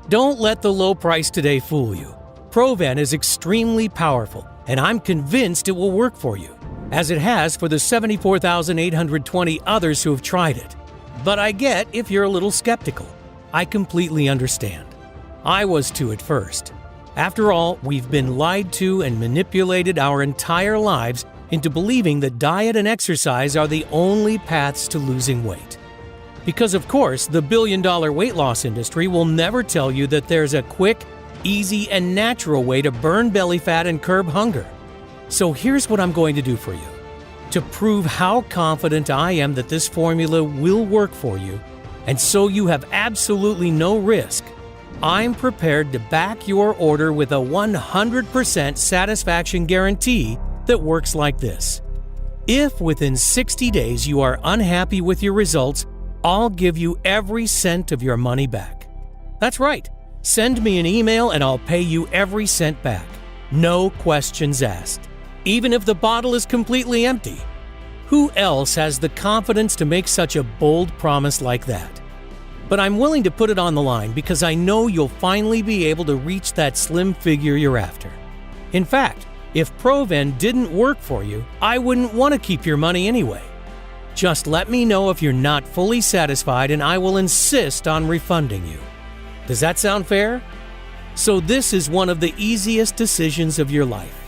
Don't let the low price today fool you. PrVen is extremely powerful, and I'm convinced it will work for you, as it has for the 74,820 others who have tried it. But I get if you're a little skeptical. I completely understand. I was too at first. After all, we've been lied to and manipulated our entire lives into believing that diet and exercise are the only paths to losing weight. Because of course, the billion-dollar weight loss industry will never tell you that there's a quick, easy, and natural way to burn belly fat and curb hunger. So here's what I'm going to do for you. To prove how confident I am that this formula will work for you, and so you have absolutely no risk, I'm prepared to back your order with a 100% satisfaction guarantee that works like this. If within 60 days you are unhappy with your results, I'll give you every cent of your money back. That's right. Send me an email and I'll pay you every cent back. No questions asked. Even if the bottle is completely empty. Who else has the confidence to make such a bold promise like that? But I'm willing to put it on the line because I know you'll finally be able to reach that slim figure you're after. In fact, if PrVen didn't work for you, I wouldn't want to keep your money anyway. Just let me know if you're not fully satisfied and I will insist on refunding you. Does that sound fair? So this is one of the easiest decisions of your life.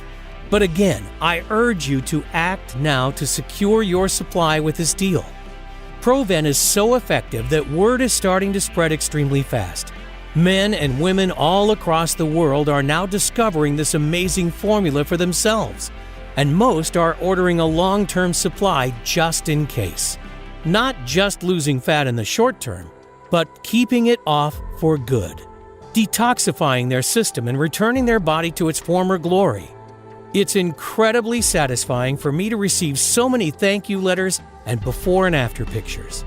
But again, I urge you to act now to secure your supply with this deal. PrVen is so effective that word is starting to spread extremely fast. Men and women all across the world are now discovering this amazing formula for themselves, and most are ordering a long-term supply just in case. Not just losing fat in the short term, but keeping it off for good, detoxifying their system and returning their body to its former glory. It's incredibly satisfying for me to receive so many thank you letters and before and after pictures.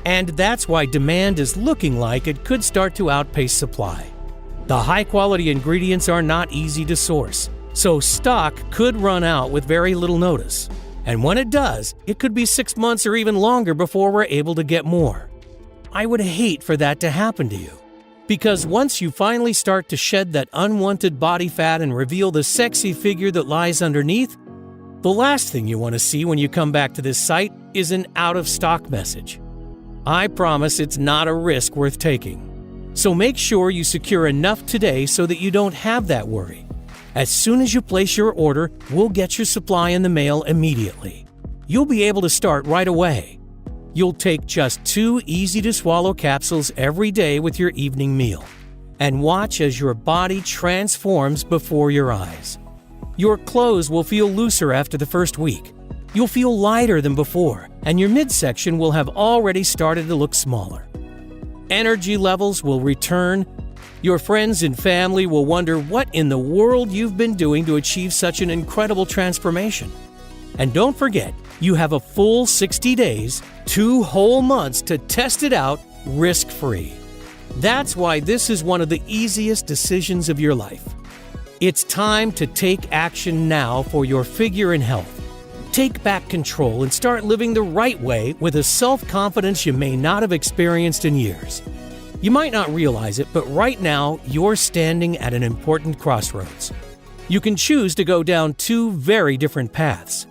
And that's why demand is looking like it could start to outpace supply. The high-quality ingredients are not easy to source, so stock could run out with very little notice. And when it does, it could be 6 months or even longer before we're able to get more. I would hate for that to happen to you. Because once you finally start to shed that unwanted body fat and reveal the sexy figure that lies underneath, the last thing you want to see when you come back to this site is an out-of-stock message. I promise it's not a risk worth taking. So make sure you secure enough today so that you don't have that worry. As soon as you place your order, we'll get your supply in the mail immediately. You'll be able to start right away. You'll take just 2 easy-to-swallow capsules every day with your evening meal, and watch as your body transforms before your eyes. Your clothes will feel looser after the first week. You'll feel lighter than before, and your midsection will have already started to look smaller. Energy levels will return. Your friends and family will wonder what in the world you've been doing to achieve such an incredible transformation. And don't forget, you have a full 60 days, 2 whole months to test it out risk-free. That's why this is one of the easiest decisions of your life. It's time to take action now for your figure and health. Take back control and start living the right way with a self-confidence you may not have experienced in years. You might not realize it, but right now you're standing at an important crossroads. You can choose to go down 2 very different paths.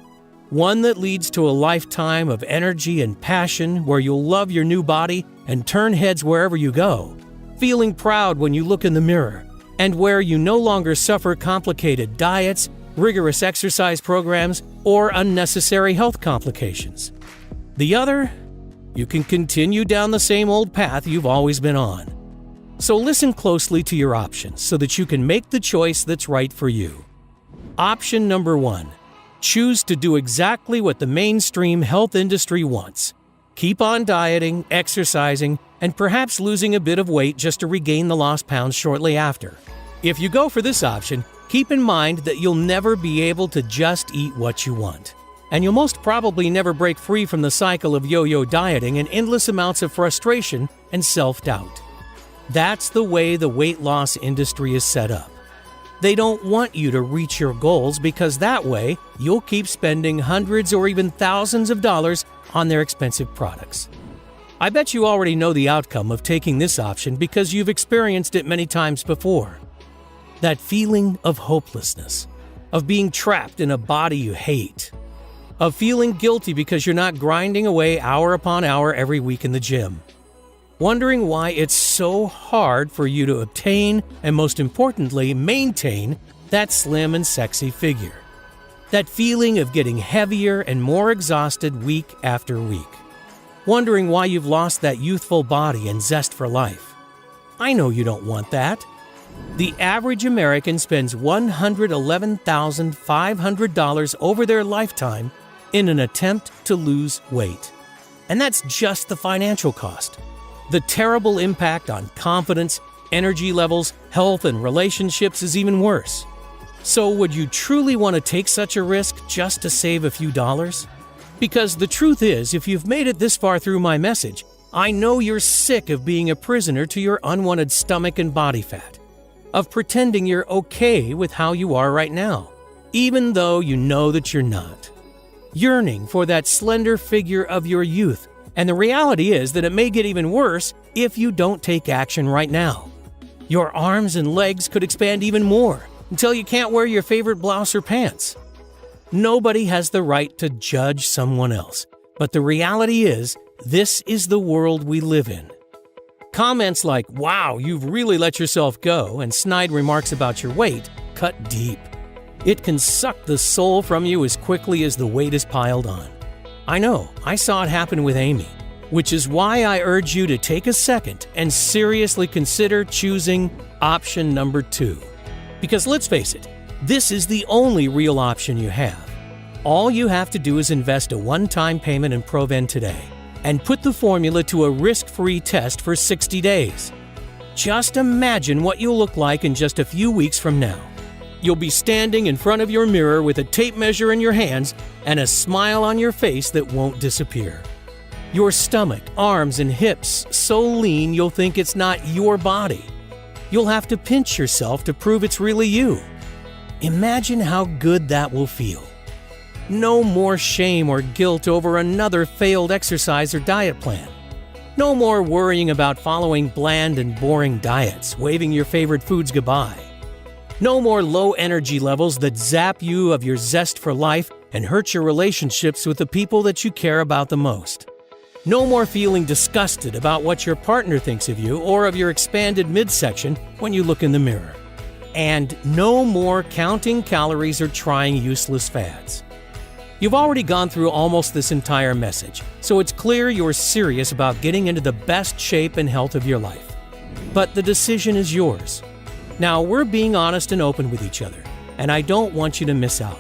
One that leads to a lifetime of energy and passion where you'll love your new body and turn heads wherever you go, feeling proud when you look in the mirror, and where you no longer suffer complicated diets, rigorous exercise programs, or unnecessary health complications. The other, you can continue down the same old path you've always been on. So listen closely to your options so that you can make the choice that's right for you. Option number 1. Choose to do exactly what the mainstream health industry wants. Keep on dieting, exercising, and perhaps losing a bit of weight just to regain the lost pounds shortly after. If you go for this option, keep in mind that you'll never be able to just eat what you want. And you'll most probably never break free from the cycle of yo-yo dieting and endless amounts of frustration and self-doubt. That's the way the weight loss industry is set up. They don't want you to reach your goals because that way you'll keep spending hundreds or even thousands of dollars on their expensive products. I bet you already know the outcome of taking this option because you've experienced it many times before. That feeling of hopelessness, of being trapped in a body you hate, of feeling guilty because you're not grinding away hour upon hour every week in the gym. Wondering why it's so hard for you to obtain and, most importantly, maintain that slim and sexy figure. That feeling of getting heavier and more exhausted week after week. Wondering why you've lost that youthful body and zest for life. I know you don't want that. The average American spends $111,500 over their lifetime in an attempt to lose weight. And that's just the financial cost. The terrible impact on confidence, energy levels, health, and relationships is even worse. So would you truly want to take such a risk just to save a few dollars? Because the truth is, if you've made it this far through my message, I know you're sick of being a prisoner to your unwanted stomach and body fat, of pretending you're okay with how you are right now, even though you know that you're not. Yearning for that slender figure of your youth. And the reality is that it may get even worse if you don't take action right now. Your arms and legs could expand even more until you can't wear your favorite blouse or pants. Nobody has the right to judge someone else But the reality is, this is the world we live in. Comments like, "Wow, you've really let yourself go," and snide remarks about your weight cut deep. It can suck the soul from you as quickly as the weight is piled on. I know, I saw it happen with Amy, which is why I urge you to take a second and seriously consider choosing option number 2. Because let's face it, this is the only real option you have. All you have to do is invest a one-time payment in PrVen today and put the formula to a risk-free test for 60 days. Just imagine what you'll look like in just a few weeks from now. You'll be standing in front of your mirror with a tape measure in your hands and a smile on your face that won't disappear. Your stomach, arms, and hips so lean you'll think it's not your body. You'll have to pinch yourself to prove it's really you. Imagine how good that will feel. No more shame or guilt over another failed exercise or diet plan. No more worrying about following bland and boring diets, waving your favorite foods goodbye. No more low energy levels that zap you of your zest for life and hurt your relationships with the people that you care about the most. No more feeling disgusted about what your partner thinks of you or of your expanded midsection when you look in the mirror. And no more counting calories or trying useless fads. You've already gone through almost this entire message, so it's clear you're serious about getting into the best shape and health of your life. But the decision is yours. Now, we're being honest and open with each other, and I don't want you to miss out.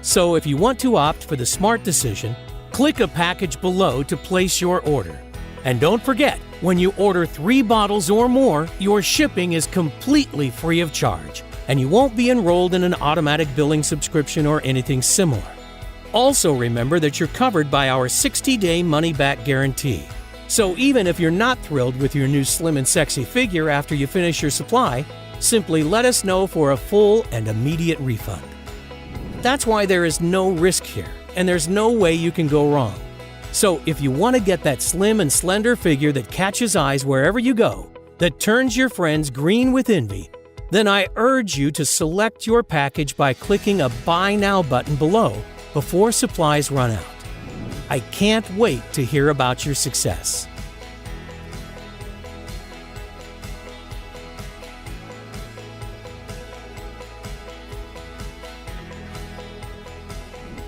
So if you want to opt for the smart decision, click a package below to place your order. And don't forget, when you order 3 bottles or more, your shipping is completely free of charge, and you won't be enrolled in an automatic billing subscription or anything similar. Also remember that you're covered by our 60-day money-back guarantee. So even if you're not thrilled with your new slim and sexy figure after you finish your supply, simply let us know for a full and immediate refund. That's why there is no risk here, and there's no way you can go wrong. So if you want to get that slim and slender figure that catches eyes wherever you go, that turns your friends green with envy, then I urge you to select your package by clicking a Buy Now button below before supplies run out. I can't wait to hear about your success.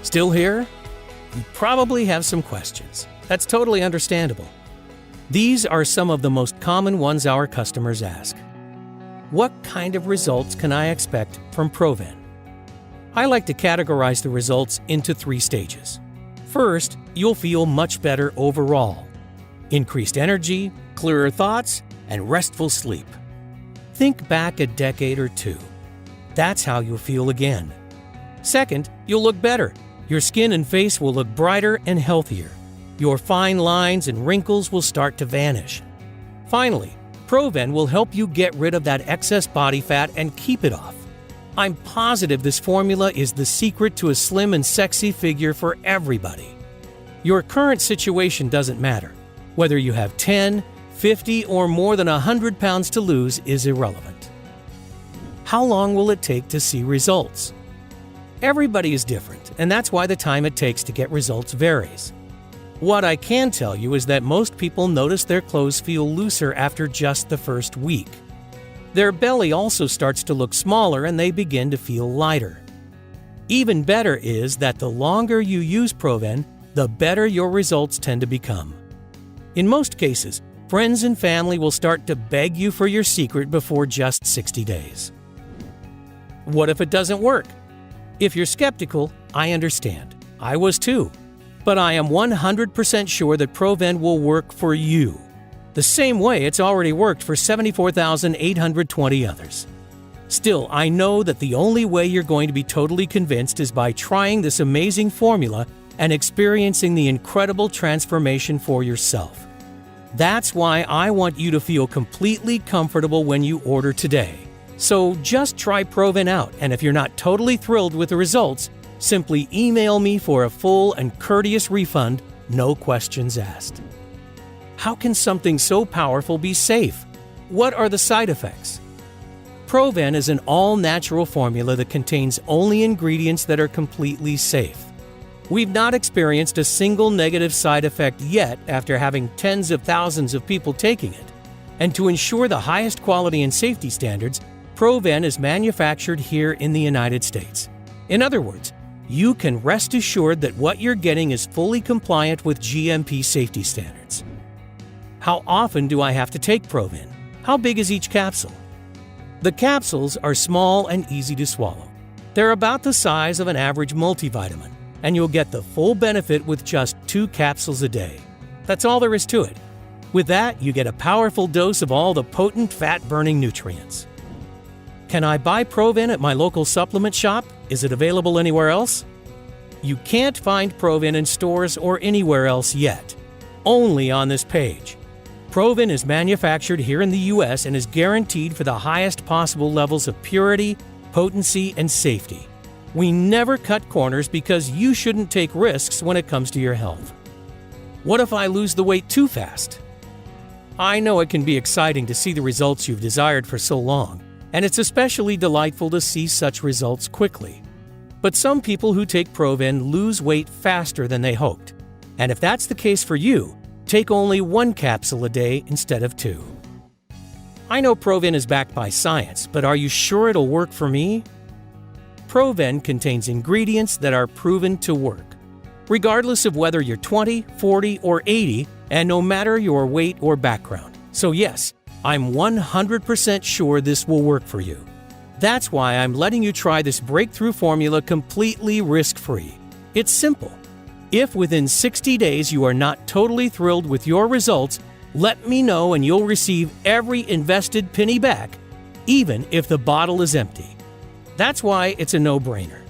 Still here? You probably have some questions. That's totally understandable. These are some of the most common ones our customers ask. What kind of results can I expect from PrVen? I like to categorize the results into 3 stages. First, you'll feel much better overall. Increased energy, clearer thoughts, and restful sleep. Think back a decade or 2. That's how you'll feel again. Second, you'll look better. Your skin and face will look brighter and healthier. Your fine lines and wrinkles will start to vanish. Finally, PrVen will help you get rid of that excess body fat and keep it off. I'm positive this formula is the secret to a slim and sexy figure for everybody. Your current situation doesn't matter. Whether you have 10, 50, or more than 100 pounds to lose is irrelevant. How long will it take to see results? Everybody is different, and that's why the time it takes to get results varies. What I can tell you is that most people notice their clothes feel looser after just the first week. Their belly also starts to look smaller and they begin to feel lighter. Even better is that the longer you use PrVen, the better your results tend to become. In most cases, friends and family will start to beg you for your secret before just 60 days. What if it doesn't work? If you're skeptical, I understand. I was too. But I am 100% sure that PrVen will work for you, the same way it's already worked for 74,820 others. Still, I know that the only way you're going to be totally convinced is by trying this amazing formula and experiencing the incredible transformation for yourself. That's why I want you to feel completely comfortable when you order today. So just try PrVen out, and if you're not totally thrilled with the results, simply email me for a full and courteous refund, no questions asked. How can something so powerful be safe? What are the side effects? PrVen is an all-natural formula that contains only ingredients that are completely safe. We've not experienced a single negative side effect yet after having tens of thousands of people taking it. And to ensure the highest quality and safety standards, PrVen is manufactured here in the United States. In other words, you can rest assured that what you're getting is fully compliant with GMP safety standards. How often do I have to take PrVen? How big is each capsule? The capsules are small and easy to swallow. They're about the size of an average multivitamin, and you'll get the full benefit with just 2 capsules a day. That's all there is to it. With that, you get a powerful dose of all the potent fat-burning nutrients. Can I buy PrVen at my local supplement shop? Is it available anywhere else? You can't find PrVen in stores or anywhere else yet. Only on this page. PrVen is manufactured here in the U.S. and is guaranteed for the highest possible levels of purity, potency, and safety. We never cut corners because you shouldn't take risks when it comes to your health. What if I lose the weight too fast? I know it can be exciting to see the results you've desired for so long, and it's especially delightful to see such results quickly. But some people who take PrVen lose weight faster than they hoped. And if that's the case for you, take only 1 capsule a day instead of 2. I know PrVen is backed by science, but are you sure it'll work for me? PrVen contains ingredients that are proven to work, regardless of whether you're 20, 40, or 80, and no matter your weight or background. So yes, I'm 100% sure this will work for you. That's why I'm letting you try this breakthrough formula completely risk-free. It's simple. If within 60 days you are not totally thrilled with your results, let me know and you'll receive every invested penny back, even if the bottle is empty. That's why it's a no-brainer.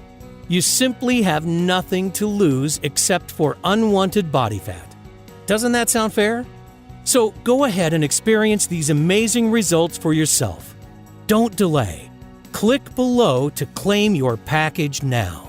You simply have nothing to lose except for unwanted body fat. Doesn't that sound fair? So go ahead and experience these amazing results for yourself. Don't delay. Click below to claim your package now.